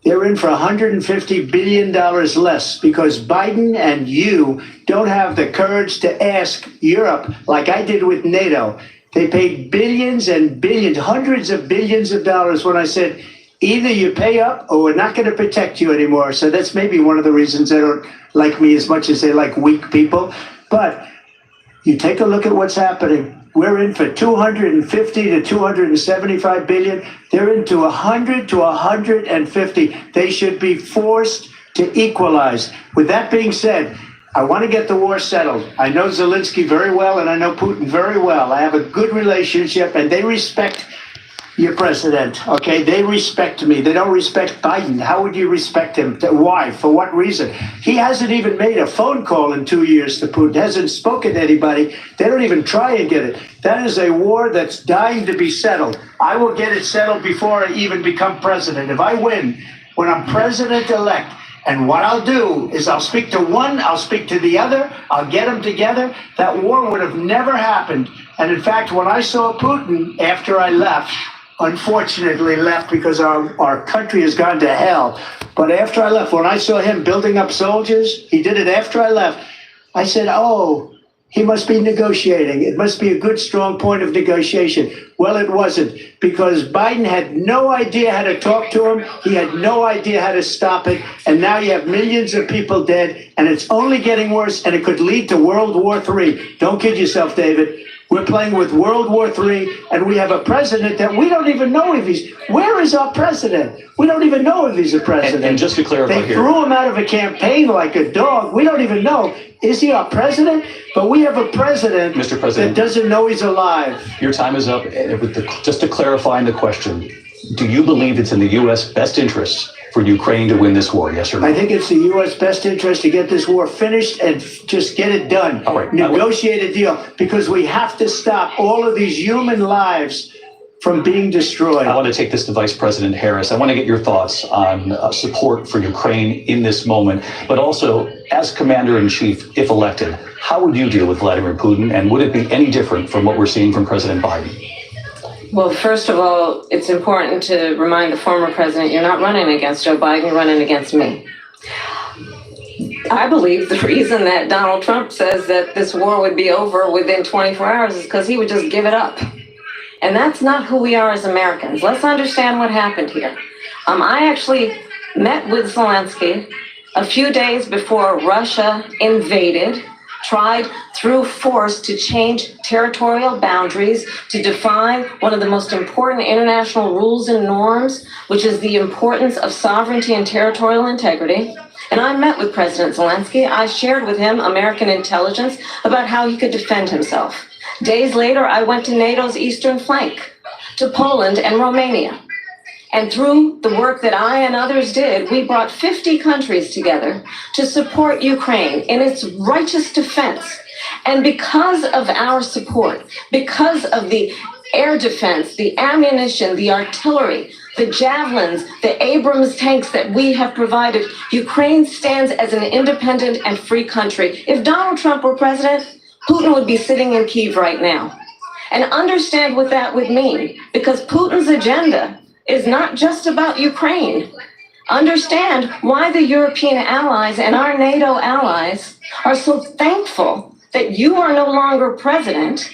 they're in for $150 billion less because Biden and you don't have the courage to ask Europe, like I did with NATO. They paid billions and billions, hundreds of billions of dollars when I said, either you pay up or we're not going to protect you anymore. So that's maybe one of the reasons they don't like me as much as they like weak people. But you take a look at what's happening. We're in for 250 to 275 billion. They're into 100 to 150. They should be forced to equalize. With that being said, I want to get the war settled. I know Zelensky very well, and I know Putin very well. I have a good relationship, and they respect your president, okay? They respect me. They don't respect Biden. How would you respect him? Why? For what reason? He hasn't even made a phone call in 2 years to Putin, hasn't spoken to anybody. They don't even try and get it. That is a war that's dying to be settled. I will get it settled before I even become president. If I win, when I'm president-elect, and what I'll do is I'll speak to one, I'll speak to the other, I'll get them together. That war would have never happened. And in fact, when I saw Putin after I left, unfortunately left because our country has gone to hell. But after I left, when I saw him building up soldiers, he did it after I left. I said, oh, he must be negotiating. It must be a good, strong point of negotiation. Well, it wasn't, because Biden had no idea how to talk to him. He had no idea how to stop it. And now you have millions of people dead, and it's only getting worse, and it could lead to World War III. Don't kid yourself, David. We're playing with World War III, and we have a president that we don't even know if he's... Where is our president? We don't even know if he's a president. And just to clarify they threw him out of a campaign like a dog. We don't even know. Is he our president? But we have a president, Mr. President, that doesn't know he's alive. Your time is up. Just to clarify the question, do you believe it's in the U.S. best interest for Ukraine to win this war, yes or no? I think it's the U.S. best interest to get this war finished and just get it done. All right. Negotiate a deal, because we have to stop all of these human lives from being destroyed. I want to take this to Vice President Harris. I want to get your thoughts on support for Ukraine in this moment, but also as Commander-in-Chief, if elected, how would you deal with Vladimir Putin, and would it be any different from what we're seeing from President Biden? Well, first of all, it's important to remind the former president you're not running against Joe Biden, you're running against me. I believe the reason that Donald Trump says that this war would be over within 24 hours is because he would just give it up. And that's not who we are as Americans. Let's understand what happened here. I actually met with Zelensky a few days before Russia invaded, tried through force to change territorial boundaries, to define one of the most important international rules and norms, which is the importance of sovereignty and territorial integrity. And I met with President Zelensky. I shared with him American intelligence about how he could defend himself. Days later, I went to NATO's eastern flank, to Poland and Romania. And through the work that I and others did, we brought 50 countries together to support Ukraine in its righteous defense. And because of our support, because of the air defense, the ammunition, the artillery, the javelins, the Abrams tanks that we have provided, Ukraine stands as an independent and free country. If Donald Trump were president, Putin would be sitting in Kyiv right now. And understand what that would mean, because Putin's agenda is not just about Ukraine. Understand why the European allies and our NATO allies are so thankful that you are no longer president,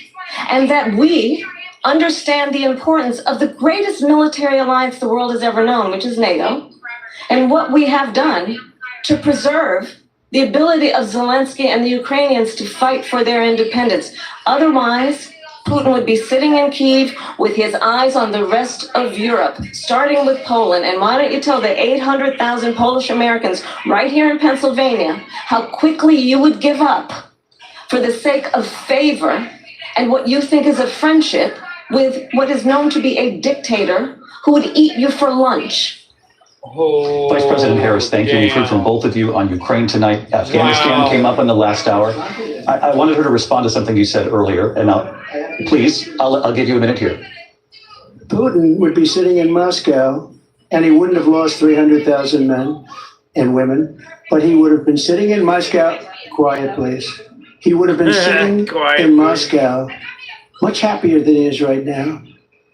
and that we understand the importance of the greatest military alliance the world has ever known, which is NATO, and what we have done to preserve the ability of Zelensky and the Ukrainians to fight for their independence. Otherwise, Putin would be sitting in Kyiv with his eyes on the rest of Europe, starting with Poland. And why don't you tell the 800,000 Polish Americans right here in Pennsylvania how quickly you would give up for the sake of favor and what you think is a friendship with what is known to be a dictator who would eat you for lunch. Oh, Vice President Harris, thank you. We've heard from both of you on Ukraine tonight. Afghanistan came up in the last hour. I wanted her to respond to something you said earlier, and I'll give you a minute here. Putin would be sitting in Moscow, and he wouldn't have lost 300,000 men and women, but he would have been sitting in Moscow, quiet please, he would have been sitting in Moscow much happier than he is right now.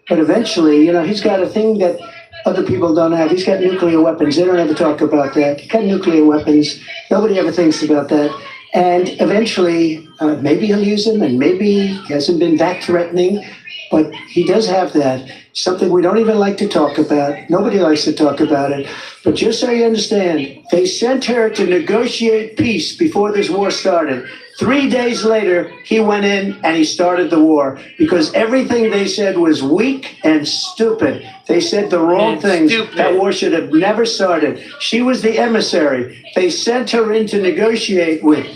But eventually, he's got a thing that other people don't have. He's got nuclear weapons. They don't ever talk about that. He's got nuclear weapons. Nobody ever thinks about that. And eventually, maybe he'll use them, and maybe he hasn't been that threatening, but he does have that. Something we don't even like to talk about. Nobody likes to talk about it. But just so you understand, they sent her to negotiate peace before this war started. 3 days later, he went in and he started the war because everything they said was weak and stupid. They said the wrong things. That war should have never started. She was the emissary. They sent her in to negotiate with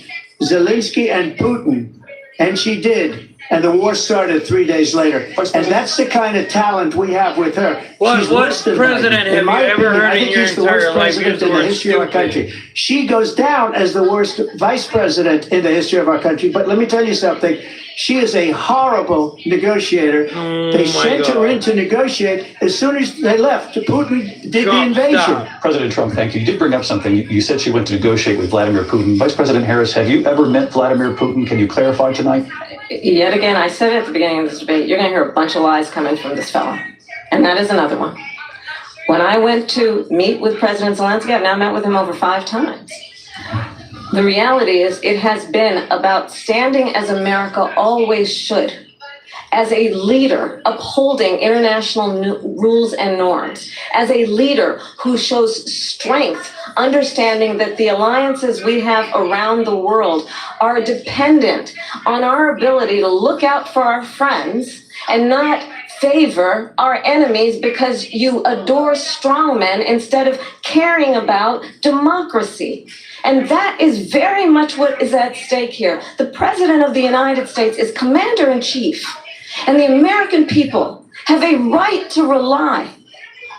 Zelensky and Putin, and she did. And the war started 3 days later. And that's the kind of talent we have with her. What president have you ever heard in your entire life use the word stupid? She goes down as the worst vice president in the history of our country. But let me tell you something. She is a horrible negotiator. They sent her in to negotiate. As soon as they left, Putin did the invasion. President Trump, thank you. You did bring up something. You said she went to negotiate with Vladimir Putin. Vice President Harris, have you ever met Vladimir Putin? Can you clarify tonight? Yet again, I said at the beginning of this debate, you're going to hear a bunch of lies coming from this fellow. And that is another one. When I went to meet with President Zelensky, I've now met with him over 5 times. The reality is it has been about standing as America always should, as a leader upholding international rules and norms, as a leader who shows strength, understanding that the alliances we have around the world are dependent on our ability to look out for our friends and not favor our enemies because you adore strongmen instead of caring about democracy. And that is very much what is at stake here. The President of the United States is Commander-in-Chief, and the American people have a right to rely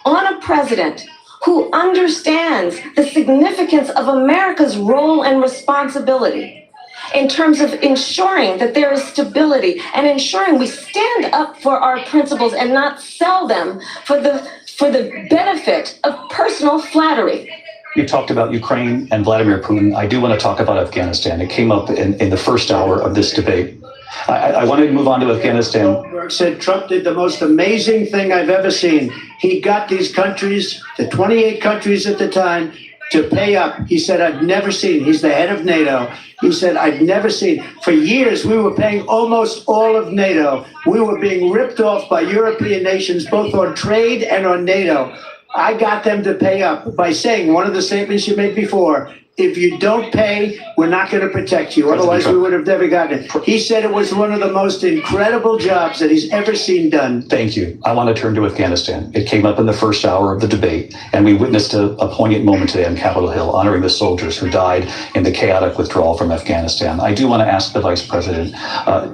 on a president who understands the significance of America's role and responsibility in terms of ensuring that there is stability and ensuring we stand up for our principles and not sell them for the benefit of personal flattery. You talked about Ukraine and Vladimir Putin. I do want to talk about Afghanistan. It came up in the first hour of this debate. I wanted to move on to Afghanistan. Said Trump did the most amazing thing I've ever seen. He got these countries, the 28 countries at the time, to pay up. He said, I've never seen, he's the head of NATO. He said, I've never seen. For years, we were paying almost all of NATO. We were being ripped off by European nations, both on trade and on NATO. I got them to pay up by saying one of the statements you made before, if you don't pay, we're not going to protect you. Otherwise, we would have never gotten it. He said it was one of the most incredible jobs that he's ever seen done. Thank you. I want to turn to Afghanistan. It came up in the first hour of the debate, and we witnessed a poignant moment today on Capitol Hill, honoring the soldiers who died in the chaotic withdrawal from Afghanistan. I do want to ask the Vice President,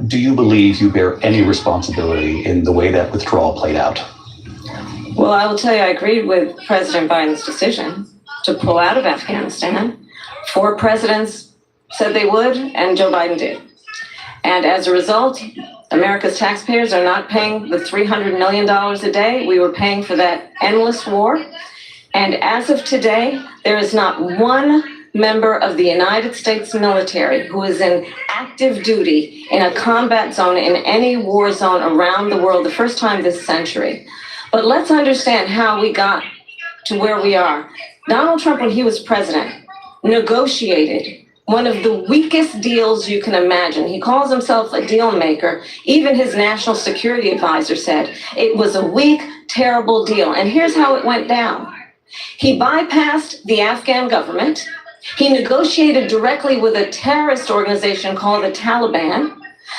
do you believe you bear any responsibility in the way that withdrawal played out? Well, I will tell you, I agreed with President Biden's decision to pull out of Afghanistan. 4 presidents said they would, and Joe Biden did. And as a result, America's taxpayers are not paying the $300 million a day we were paying for that endless war. And as of today, there is not one member of the United States military who is in active duty in a combat zone in any war zone around the world, the first time this century. But let's understand how we got to where we are. Donald Trump, when he was president, negotiated one of the weakest deals you can imagine. He calls himself a deal maker. Even his national security advisor said it was a weak, terrible deal. And here's how it went down. He bypassed the Afghan government. He negotiated directly with a terrorist organization called the Taliban.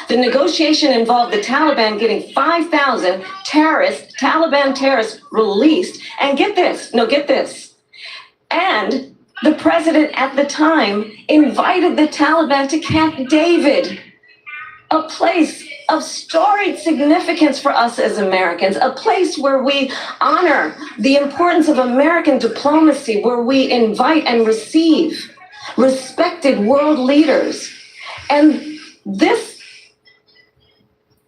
The negotiation involved the Taliban getting 5,000 Taliban terrorists released. And get this. And the president at the time invited the Taliban to Camp David, a place of storied significance for us as Americans, a place where we honor the importance of American diplomacy, where we invite and receive respected world leaders. And this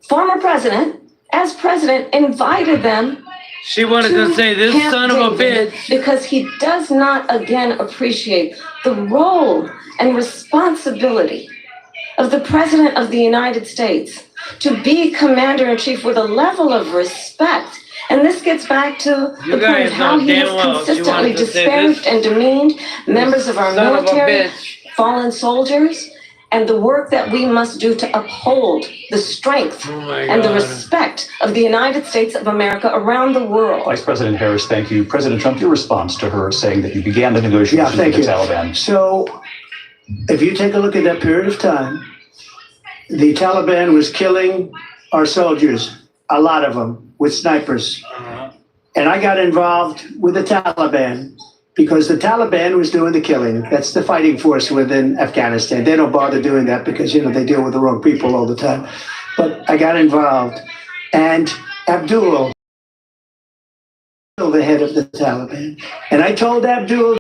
former president, as president, invited them. She wanted to say, this son of a bitch. Because he does not, again, appreciate the role and responsibility of the President of the United States to be Commander-in-Chief with a level of respect And this gets back to You the point guys of how know he damn has well she consistently wanted to say disparaged this. and demeaned members of our Son of a military, bitch. fallen soldiers, and the work that we must do to uphold the strength Oh my and the God. respect of the United States of America around the world. Vice President Harris, thank you. President Trump, your response to her saying that you began the negotiations with the Taliban. So, if you take a look at that period of time, the Taliban was killing our soldiers, a lot of them, with snipers. And I got involved with the Taliban because the Taliban was doing the killing. That's the fighting force within Afghanistan. They don't bother doing that because, they deal with the wrong people all the time. But I got involved. And Abdul, the head of the Taliban. And I told Abdul,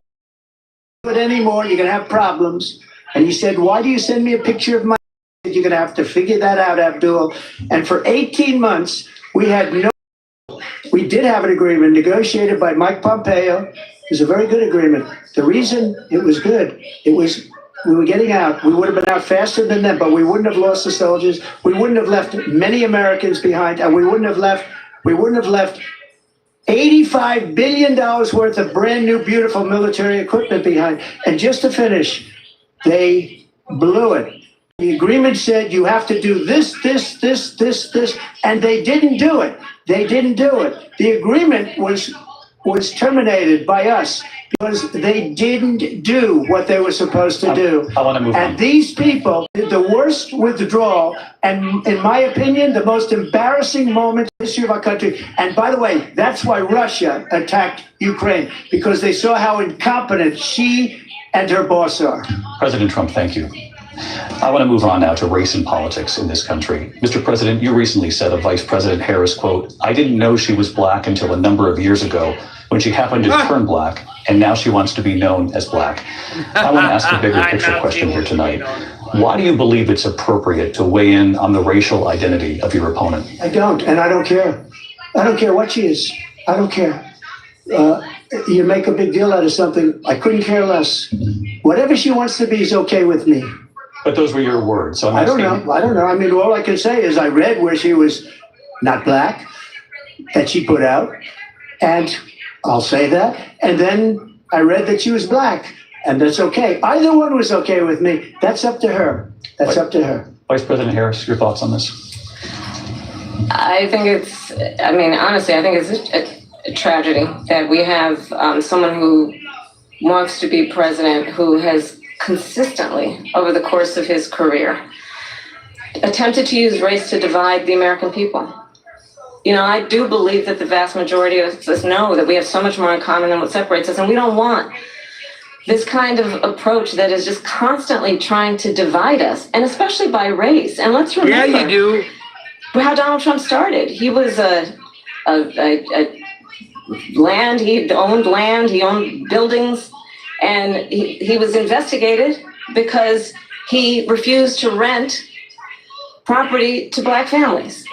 "Don't do it anymore, you're going to have problems." And he said, "Why do you send me a picture of my..." You're going to have to figure that out, Abdul. And for 18 months, we did have an agreement negotiated by Mike Pompeo. It was a very good agreement. The reason it was good, we were getting out. We would have been out faster than them, but we wouldn't have lost the soldiers. We wouldn't have left many Americans behind, and we wouldn't have left $85 billion worth of brand new, beautiful military equipment behind. And just to finish, they blew it. The agreement said you have to do this, and they didn't do it. They didn't do it. The agreement was terminated by us because they didn't do what they were supposed to do. I want to move on. And these people did the worst withdrawal, and in my opinion, the most embarrassing moment in the history of our country. And by the way, that's why Russia attacked Ukraine, because they saw how incompetent she and her boss are. President Trump, thank you. I want to move on now to race and politics in this country. Mr. President, you recently said of Vice President Harris, quote, "I didn't know she was black until a number of years ago when she happened to turn black, and now she wants to be known as black." I want to ask a bigger picture question here tonight. Why do you believe it's appropriate to weigh in on the racial identity of your opponent? I don't, and I don't care. I don't care what she is. I don't care. You make a big deal out of something. I couldn't care less. Whatever she wants to be is okay with me. But those were your words. So I don't know. I mean, all I can say is I read where she was not black, that she put out, and I'll say that. And then I read that she was black, and that's okay. Either one was okay with me. That's up to her. That's up to her. Vice President Harris, your thoughts on this? I think honestly, I think it's a tragedy that we have someone who wants to be president who has consistently, over the course of his career, attempted to use race to divide the American people. I do believe that the vast majority of us know that we have so much more in common than what separates us, and we don't want this kind of approach that is just constantly trying to divide us, and especially by race. And let's remember, Yeah, you do. how Donald Trump started. He was he owned land, he owned buildings, and he was investigated because he refused to rent property to black families.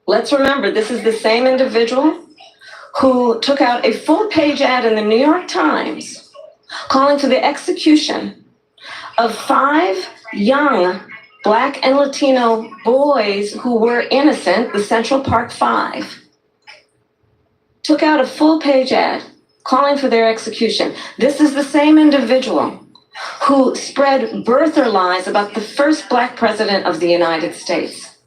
Let's remember, this is the same individual who took out a full-page ad in the New York Times calling for the execution of 5 young Black and Latino boys who were innocent, the Central Park 5. Took out a full-page ad calling for their execution. This is the same individual who spread birther lies about the first Black president of the United States.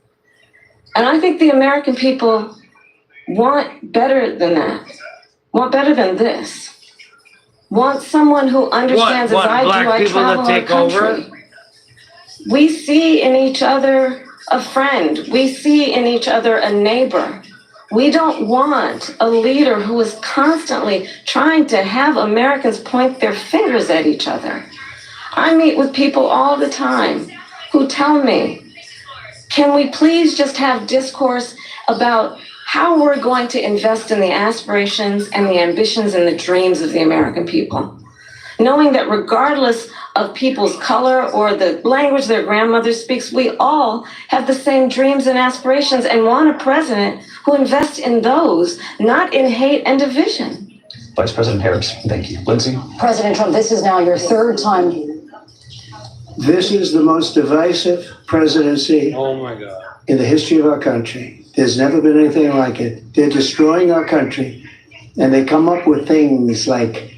And I think the American people want better than that, want better than this, want someone who understands, as I do, I travel our country. We see in each other a friend. We see in each other a neighbor. We don't want a leader who is constantly trying to have Americans point their fingers at each other. I meet with people all the time who tell me, can we please just have discourse about how we're going to invest in the aspirations and the ambitions and the dreams of the American people? Knowing that regardless of people's color or the language their grandmother speaks, we all have the same dreams and aspirations and want a president who invests in those, not in hate and division. Vice President Harris, thank you. Lindsay? President Trump, this is now your 3rd time. This is the most divisive presidency Oh my God. in the history of our country. There's never been anything like it. They're destroying our country. And they come up with things like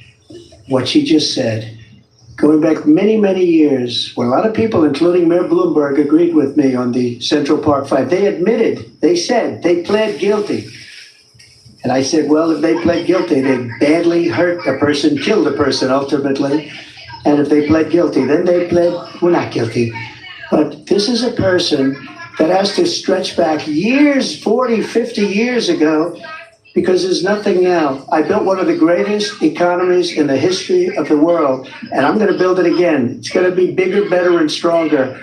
what she just said. Going back many, many years, when a lot of people, including Mayor Bloomberg, agreed with me on the Central Park 5, they admitted, they said, they pled guilty. And I said, well, if they pled guilty, they badly hurt a person, killed a person ultimately. And if they pled guilty, then they pled, we're not guilty. But this is a person that has to stretch back years, 40, 50 years ago, because there's nothing now. I built one of the greatest economies in the history of the world, and I'm going to build it again. It's going to be bigger, better, and stronger.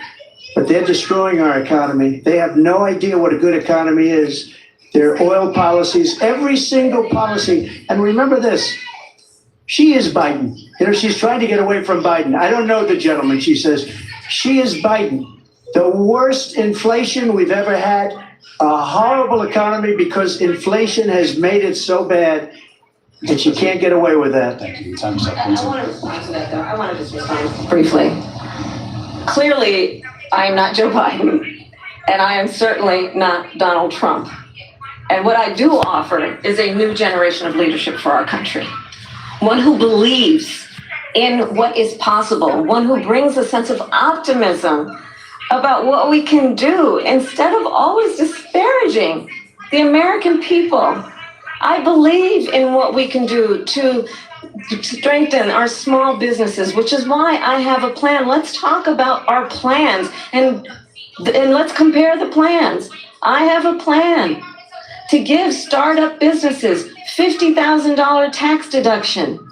But they're destroying our economy. They have no idea what a good economy is. Their oil policies, every single policy. And remember this, she is Biden. You know, she's trying to get away from Biden. I don't know the gentleman, she says. She is Biden. The worst inflation we've ever had, a horrible economy because inflation has made it so bad that she can't get away with that. Thank you. Time's up. I want to respond to that, though. I want to just respond briefly. Clearly, I am not Joe Biden, and I am certainly not Donald Trump. And what I do offer is a new generation of leadership for our country. One who believes in what is possible, one who brings a sense of optimism about what we can do instead of always disparaging the American people. I believe in what we can do to strengthen our small businesses, which is why I have a plan. Let's talk about our plans and let's compare the plans. I have a plan to give startup businesses $50,000 tax deduction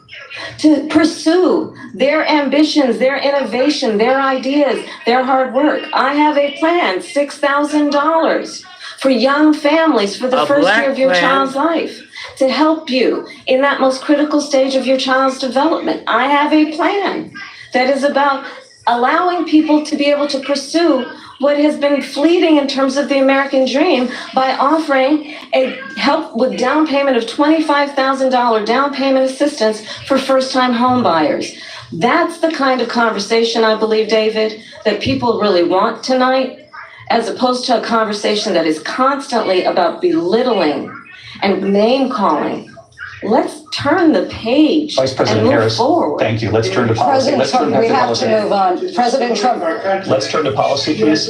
to pursue their ambitions, their innovation, their ideas, their hard work. I have a plan, $6,000 for young families for the first year of your child's life to help you in that most critical stage of your child's development. I have a plan that is about allowing people to be able to pursue what has been fleeting in terms of the American dream by offering a help with down payment of $25,000 down payment assistance for first-time home buyers. That's the kind of conversation, I believe, David, that people really want tonight, as opposed to a conversation that is constantly about belittling and name-calling. Let's turn the page Vice President and move Harris, forward. thank you. Let's turn to policy. President Trump, we have to move on. President Trump. Let's turn to policy, please.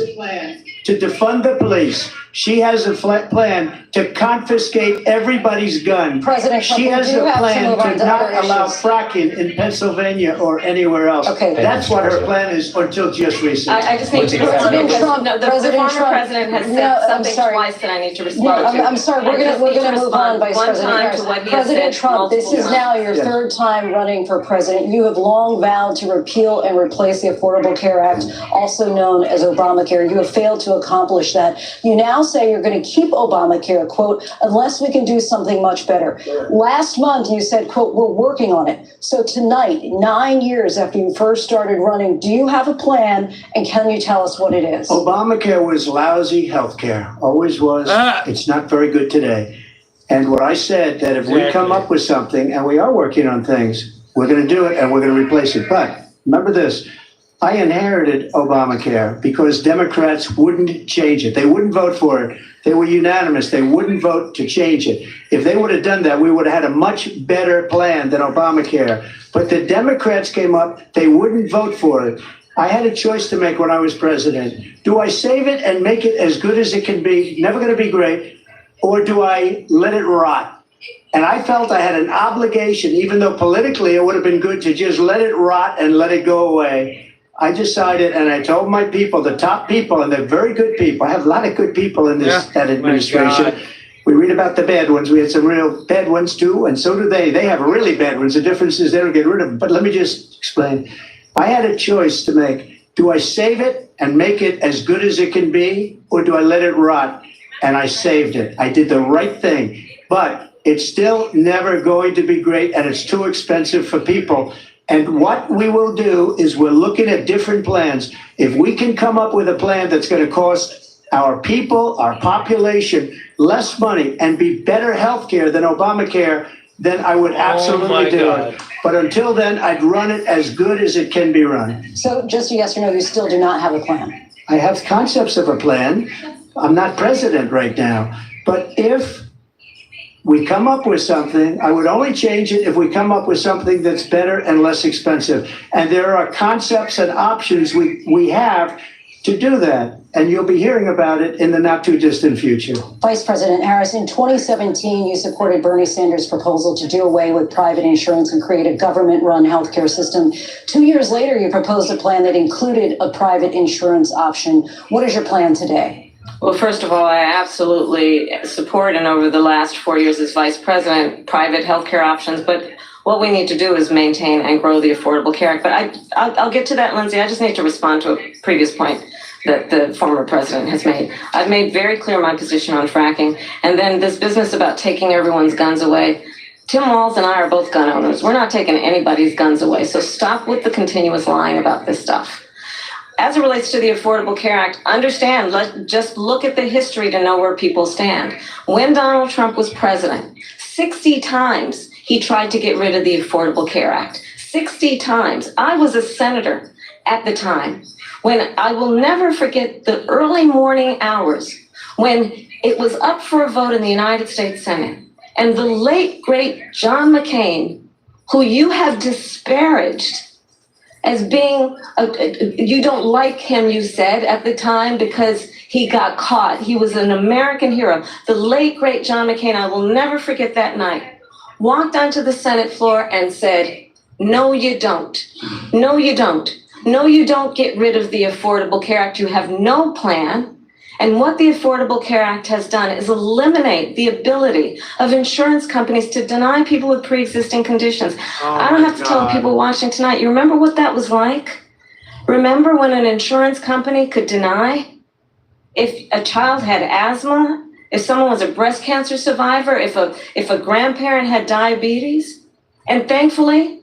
To defund the police. She has a plan to confiscate everybody's gun. President Trump, she has we do a have to plan move on to to not other allow issues. fracking in Pennsylvania or anywhere else. Okay. That's what her plan is until just recently. I just need to President Trump, no, the President former Trump. president has No, said I'm something sorry. twice that I need to No, respond to. I'm sorry. We're I just gonna need to move on, respond Vice one President time Harris. to what he has President said Trump, this multiple is now times. your Yes. third time running for president. You have long vowed to repeal and replace the Affordable Care Act, also known as Obamacare. You have failed to accomplish that. You now say you're going to keep Obamacare, quote, unless we can do something much better. Last month, you said, quote, we're working on it. So tonight, 9 years after you first started running, do you have a plan, and can you tell us what it is? Obamacare was lousy health care, always was. It's not very good today. And what I said, that if we come up with something, and we are working on things, we're going to do it and we're going to replace it. But remember this, I inherited Obamacare because Democrats wouldn't change it. They wouldn't vote for it. They were unanimous. They wouldn't vote to change it. If they would have done that, we would have had a much better plan than Obamacare. But the Democrats came up. They wouldn't vote for it. I had a choice to make when I was president. Do I save it and make it as good as it can be, never going to be great, or do I let it rot? And I felt I had an obligation, even though politically it would have been good to just let it rot and let it go away. I decided, and I told my people, the top people, and they're very good people. I have a lot of good people in that administration. We read about the bad ones. We had some real bad ones too, and so do they. They have really bad ones. The difference is they don't get rid of them. But let me just explain. I had a choice to make. Do I save it and make it as good as it can be, or do I let it rot? And I saved it. I did the right thing. But it's still never going to be great, and it's too expensive for people. And what we will do is we're looking at different plans. If we can come up with a plan that's going to cost our people, our population, less money and be better health care than Obamacare, then I would absolutely do it. But until then, I'd run it as good as it can be run. So just a yes or no, you still do not have a plan. I have concepts of a plan, I'm not president right now. But if we come up with something, I would only change it if we come up with something that's better and less expensive. And there are concepts and options we have to do that. And you'll be hearing about it in the not too distant future. Vice President Harris, in 2017, you supported Bernie Sanders' proposal to do away with private insurance and create a government-run healthcare system. 2 years later, you proposed a plan that included a private insurance option. What is your plan today? Well, first of all, I absolutely support, and over the last 4 years as vice president, private healthcare options. But what we need to do is maintain and grow the Affordable Care Act. But I'll get to that, Lindsay. I just need to respond to a previous point that the former president has made. I've made very clear my position on fracking. And then this business about taking everyone's guns away. Tim Walz and I are both gun owners. We're not taking anybody's guns away. So stop with the continuous lying about this stuff. As it relates to the Affordable Care Act, understand, just look at the history to know where people stand. When Donald Trump was president, 60 times he tried to get rid of the Affordable Care Act. 60 times. I was a senator at the time. When I will never forget the early morning hours when it was up for a vote in the United States Senate, and the late, great John McCain, who you have disparaged as being, you don't like him, you said at the time, because he got caught. He was an American hero. The late, great John McCain, I will never forget that night, walked onto the Senate floor and said, no, you don't. No, you don't. No, you don't get rid of the Affordable Care Act. You have no plan. And what the Affordable Care Act has done is eliminate the ability of insurance companies to deny people with pre-existing conditions. I don't have to tell people watching tonight, you remember what that was like? Remember when an insurance company could deny if a child had asthma, if someone was a breast cancer survivor, if a grandparent had diabetes? And thankfully,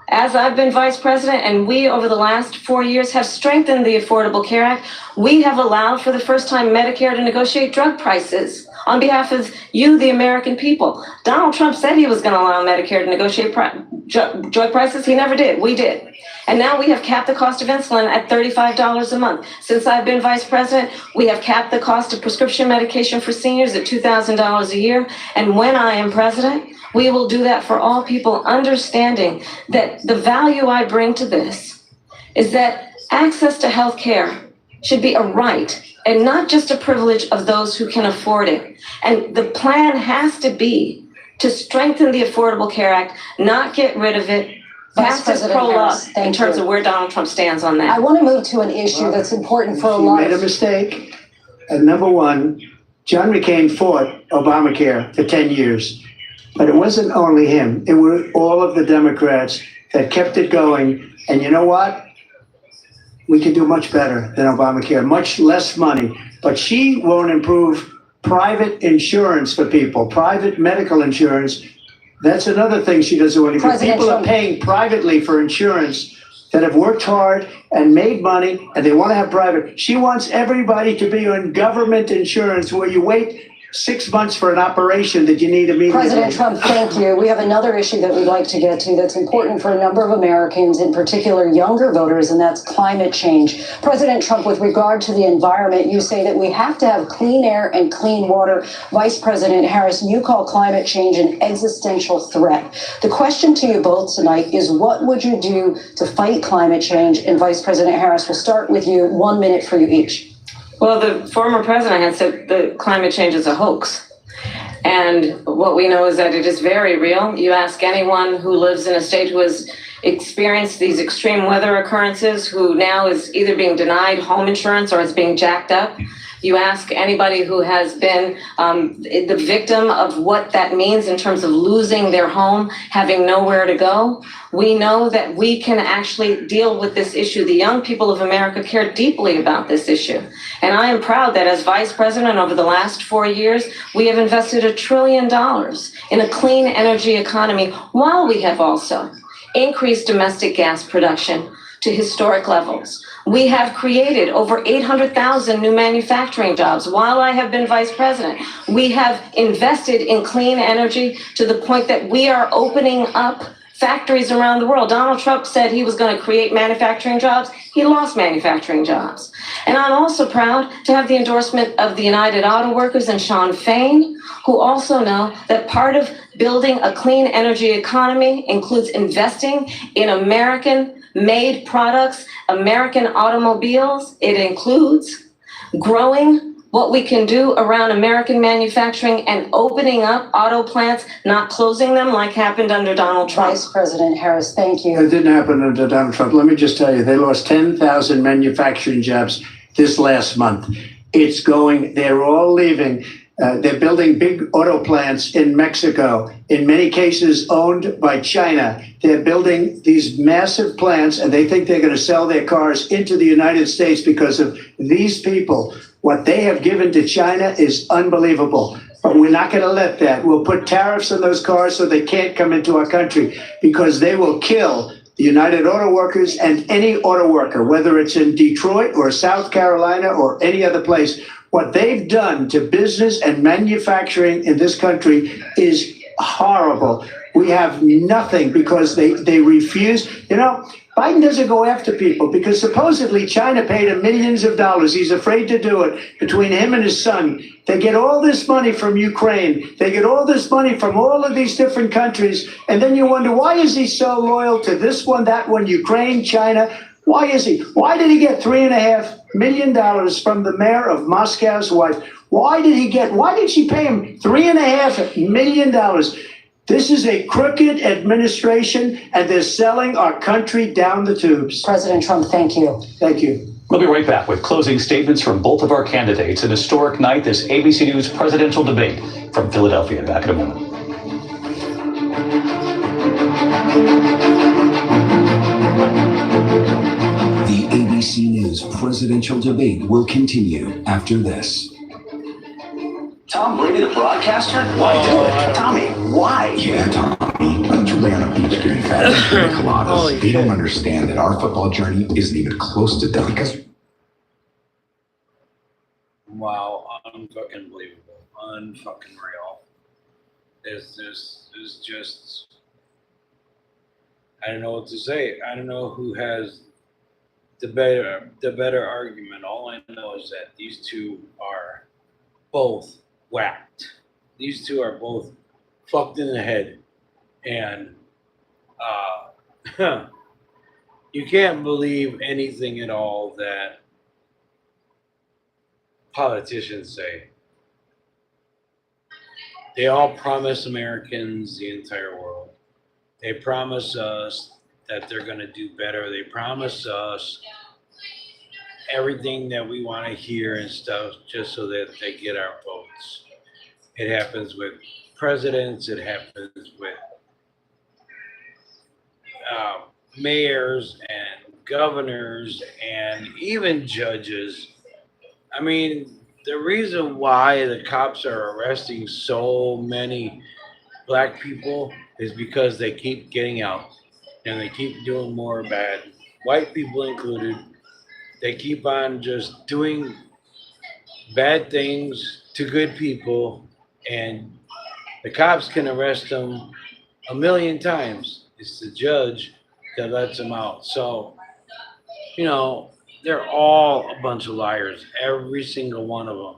as I've been vice president and we over the last 4 years have strengthened the Affordable Care Act, we have allowed for the first time Medicare to negotiate drug prices on behalf of you, the American people. Donald Trump said he was going to allow Medicare to negotiate drug prices. He never did. We did. And now we have capped the cost of insulin at $35 a month. Since I've been vice president, we have capped the cost of prescription medication for seniors at $2,000 a year. And when I am president, we will do that for all people, understanding that the value I bring to this is that access to health care should be a right and not just a privilege of those who can afford it. And the plan has to be to strengthen the Affordable Care Act, not get rid of it. Vice President Harris, in terms of where Donald Trump stands on that. I want to move to an issue that's important for a lot of... You made a mistake. And number one, John McCain fought Obamacare for 10 years. But it wasn't only him. It were all of the Democrats that kept it going. And you know what? We can do much better than Obamacare, much less money. But she won't improve private insurance for people, private medical insurance. That's another thing she doesn't want to do. People are paying privately for insurance that have worked hard and made money, and they want to have private. She wants everybody to be on government insurance where you wait 6 months for an operation that you need immediately. President Trump, thank you. We have another issue that we'd like to get to that's important for a number of Americans, in particular younger voters, and that's climate change. President Trump, with regard to the environment, you say that we have to have clean air and clean water. Vice President Harris, you call climate change an existential threat. The question to you both tonight is, what would you do to fight climate change? And Vice President Harris, we'll start with you. 1 minute for you each. Well, the former president had said that climate change is a hoax. And what we know is that it is very real. You ask anyone who lives in a state who has experienced these extreme weather occurrences, who now is either being denied home insurance or is being jacked up. You ask anybody who has been the victim of what that means in terms of losing their home, having nowhere to go. We know that we can actually deal with this issue. The young people of America care deeply about this issue. And I am proud that as vice president over the last 4 years, we have invested $1 trillion in a clean energy economy, while we have also increased domestic gas production to historic levels. We have created over 800,000 new manufacturing jobs while I have been vice president. We have invested in clean energy to the point that we are opening up factories around the world. Donald Trump said he was going to create manufacturing jobs. He lost manufacturing jobs. And I'm also proud to have the endorsement of the United Auto Workers and Sean Fain, who also know that part of building a clean energy economy includes investing in American-made products, American automobiles. It includes growing what we can do around American manufacturing and opening up auto plants, not closing them like happened under Donald Trump. Vice President Harris, thank you. It didn't happen under Donald Trump. Let me just tell you, they lost 10,000 manufacturing jobs this last month. It's going, they're all leaving. They're building big auto plants in Mexico, in many cases owned by China. They're building these massive plants, and they think they're going to sell their cars into the United States because of these people. What they have given to China is unbelievable. But we're not going to let that. We'll put tariffs on those cars so they can't come into our country, because they will kill the United Auto Workers and any auto worker, whether it's in Detroit or South Carolina or any other place. What they've done to business and manufacturing in this country is horrible. We have nothing because they refuse. You know, Biden doesn't go after people because supposedly China paid him millions of dollars. He's afraid to do it. Between him and his son, they get all this money from Ukraine. They get all this money from all of these different countries. And then you wonder, why is he so loyal to this one, that one, Ukraine, China? Why is he? Why did he get $3.5 million from the mayor of Moscow's wife? Why did she pay him $3.5 million? This is a crooked administration, and they're selling our country down the tubes. President Trump, thank you. Thank you. We'll be right back with closing statements from both of our candidates. An historic night, this ABC News presidential debate from Philadelphia. Back in a moment. The ABC News presidential debate will continue after this. Tom Brady, the broadcaster? Why do it? Tommy, why? Yeah, Tommy. Don't you lay on a beach getting fat with pina coladas? They don't understand that our football journey isn't even close to done because. Wow, unfucking believable, unfucking real. This is just. I don't know what to say. I don't know who has the better argument. All I know is that these two are both whacked. These two are both fucked in the head, and you can't believe anything at all that politicians say. They all promise Americans the entire world. They promise us that they're going to do better. They promise us everything that we want to hear and stuff just so that they get our votes. It happens with presidents. It happens with mayors and governors and even judges. I mean, the reason why the cops are arresting so many black people is because they keep getting out and they keep doing more bad, white people included. They keep on just doing bad things to good people, and the cops can arrest them 1,000,000 times. It's the judge that lets them out. So, you know, they're all a bunch of liars, every single one of them,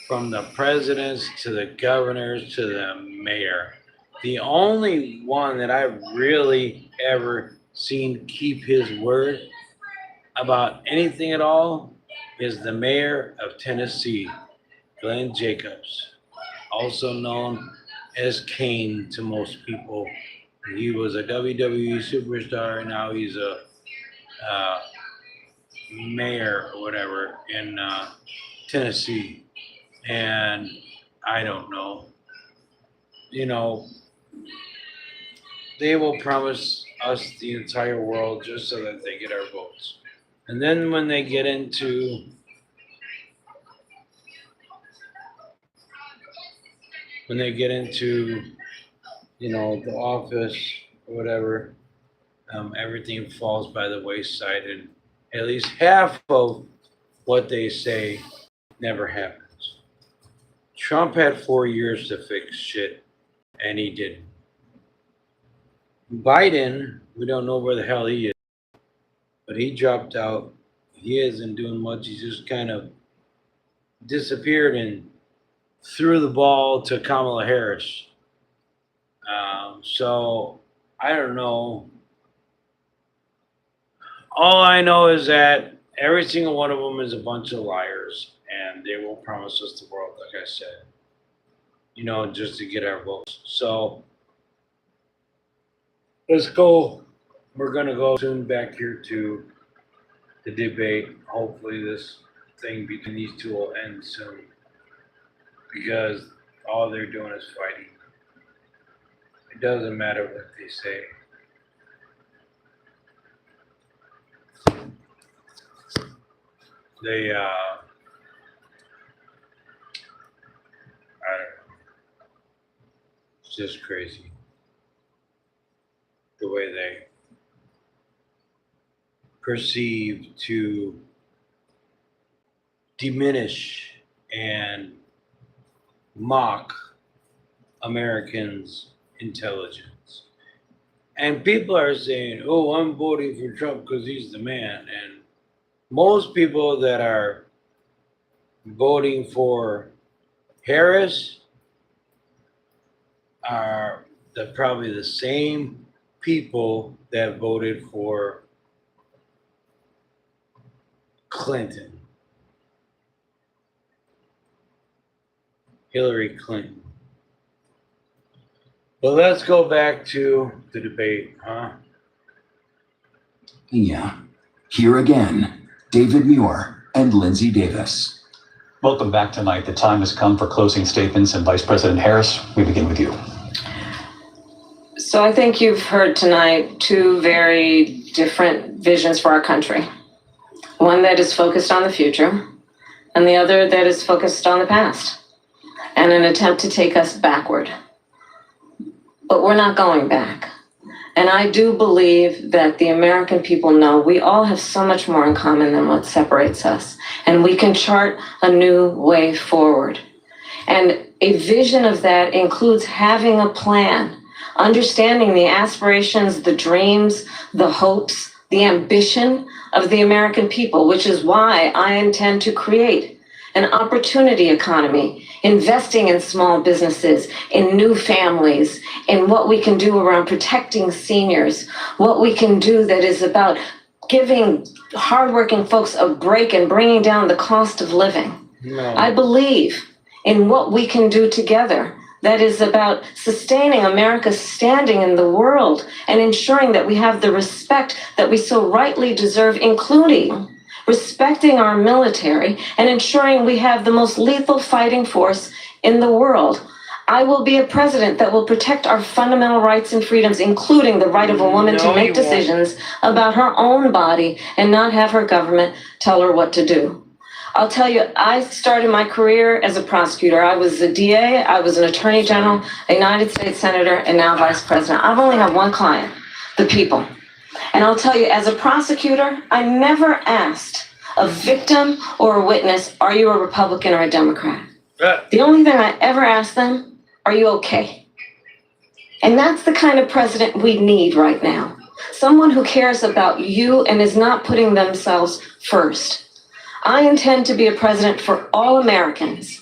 from the presidents to the governors to the mayor. The only one that I've really ever seen keep his word about anything at all is the mayor of Tennessee, Glenn Jacobs, also known as Kane to most people. He was a WWE superstar, and now he's a mayor or whatever in Tennessee. And I don't know. You know, they will promise us the entire world just so that they get our votes. And then when they get into you know, the office or whatever, everything falls by the wayside, and at least half of what they say never happens. Trump had 4 years to fix shit, and he didn't. Biden, we don't know where the hell he is, but he dropped out. He isn't doing much. He just kind of disappeared and threw the ball to Kamala Harris. So I don't know. All I know is that every single one of them is a bunch of liars, and they will promise us the world, like I said, you know, just to get our votes. So let's go. We're going to go soon back here to the debate. Hopefully this thing between these two will end soon, because all they're doing is fighting. It doesn't matter what they say. They, I don't know. It's just crazy the way they perceive to diminish and mock Americans' intelligence. And people are saying, oh, I'm voting for Trump because he's the man. And most people that are voting for Harris are probably the same people that voted for Clinton, Hillary Clinton. But let's go back to the debate, huh? Yeah. Here again, David Muir and Lindsay Davis. Welcome back tonight. The time has come for closing statements, and Vice President Harris, we begin with you. So I think you've heard tonight two very different visions for our country. One that is focused on the future, and the other that is focused on the past, and an attempt to take us backward. But we're not going back. And I do believe that the American people know we all have so much more in common than what separates us. And we can chart a new way forward. And a vision of that includes having a plan, understanding the aspirations, the dreams, the hopes, the ambition of the American people, which is why I intend to create an opportunity economy, investing in small businesses, in new families, in what we can do around protecting seniors, what we can do that is about giving hardworking folks a break and bringing down the cost of living. No. I believe in what we can do together that is about sustaining America's standing in the world and ensuring that we have the respect that we so rightly deserve, including respecting our military and ensuring we have the most lethal fighting force in the world. I will be a president that will protect our fundamental rights and freedoms, including the right of a woman to make decisions about her own body and not have her government tell her what to do. I'll tell you, I started my career as a prosecutor. I was a DA, I was an attorney general, a United States senator, and now vice president. I've only had one client, the people. And I'll tell you, as a prosecutor, I never asked a victim or a witness, are you a Republican or a Democrat? The only thing I ever asked them, are you okay? And that's the kind of president we need right now. Someone who cares about you and is not putting themselves first. I intend to be a president for all Americans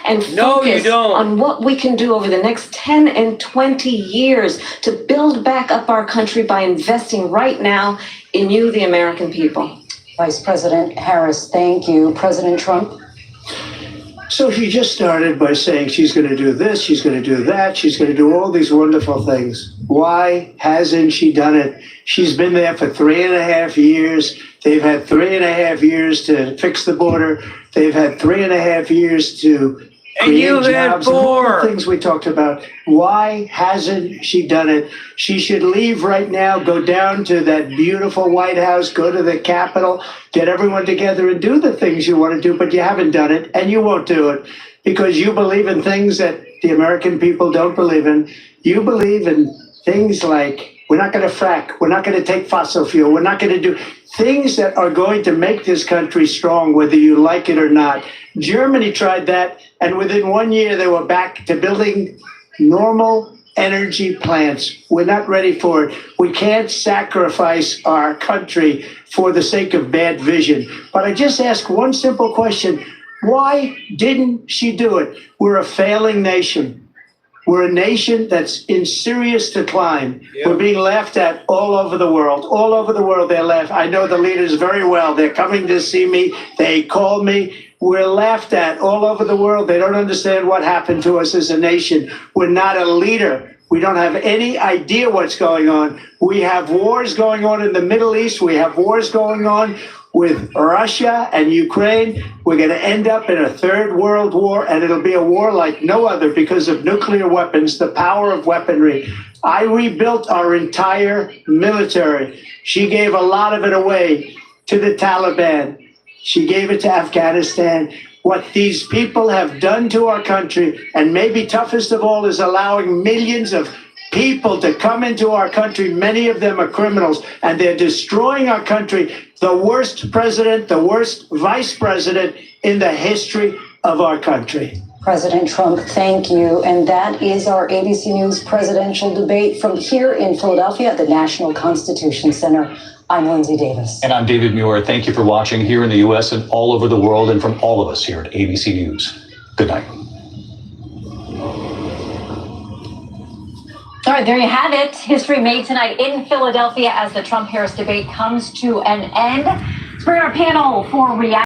and focus on what we can do over the next 10 and 20 years to build back up our country by investing right now in you, the American people. Vice President Harris, thank you. President Trump? So she just started by saying she's going to do this, she's going to do that, she's going to do all these wonderful things. Why hasn't she done it? She's been there for 3.5 years. They've had 3.5 years to fix the border. They've had 3.5 years to create jobs. And all the things we talked about. Why hasn't she done it? She should leave right now, go down to that beautiful White House, go to the Capitol, get everyone together and do the things you want to do, but you haven't done it, and you won't do it because you believe in things that the American people don't believe in. You believe in things like, we're not going to frack, we're not going to take fossil fuel, we're not going to do things that are going to make this country strong, whether you like it or not. Germany tried that, and within 1 year, they were back to building normal energy plants. We're not ready for it. We can't sacrifice our country for the sake of bad vision. But I just ask one simple question. Why didn't she do it? We're a failing nation. We're a nation that's in serious decline. Yeah. We're being laughed at all over the world. All over the world, they're laughed. I know the leaders very well. They're coming to see me. They call me. We're laughed at all over the world. They don't understand what happened to us as a nation. We're not a leader. We don't have any idea what's going on. We have wars going on in the Middle East. We have wars going on with Russia and Ukraine. We're going to end up in a third world war, and it'll be a war like no other because of nuclear weapons, the power of weaponry. I rebuilt our entire military. She gave a lot of it away to the Taliban. She gave it to Afghanistan. What these people have done to our country, and maybe toughest of all, is allowing millions of people to come into our country. Many of them are criminals, and they're destroying our country. The worst president, the worst vice president in the history of our country. President Trump, thank you. And that is our ABC News presidential debate from here in Philadelphia at the National Constitution Center. I'm Lindsay Davis. And I'm David Muir. Thank you for watching here in the U.S. and all over the world, and from all of us here at ABC News. Good night. All right, there you have it. History made tonight in Philadelphia as the Trump-Harris debate comes to an end. Let's bring our panel for reaction.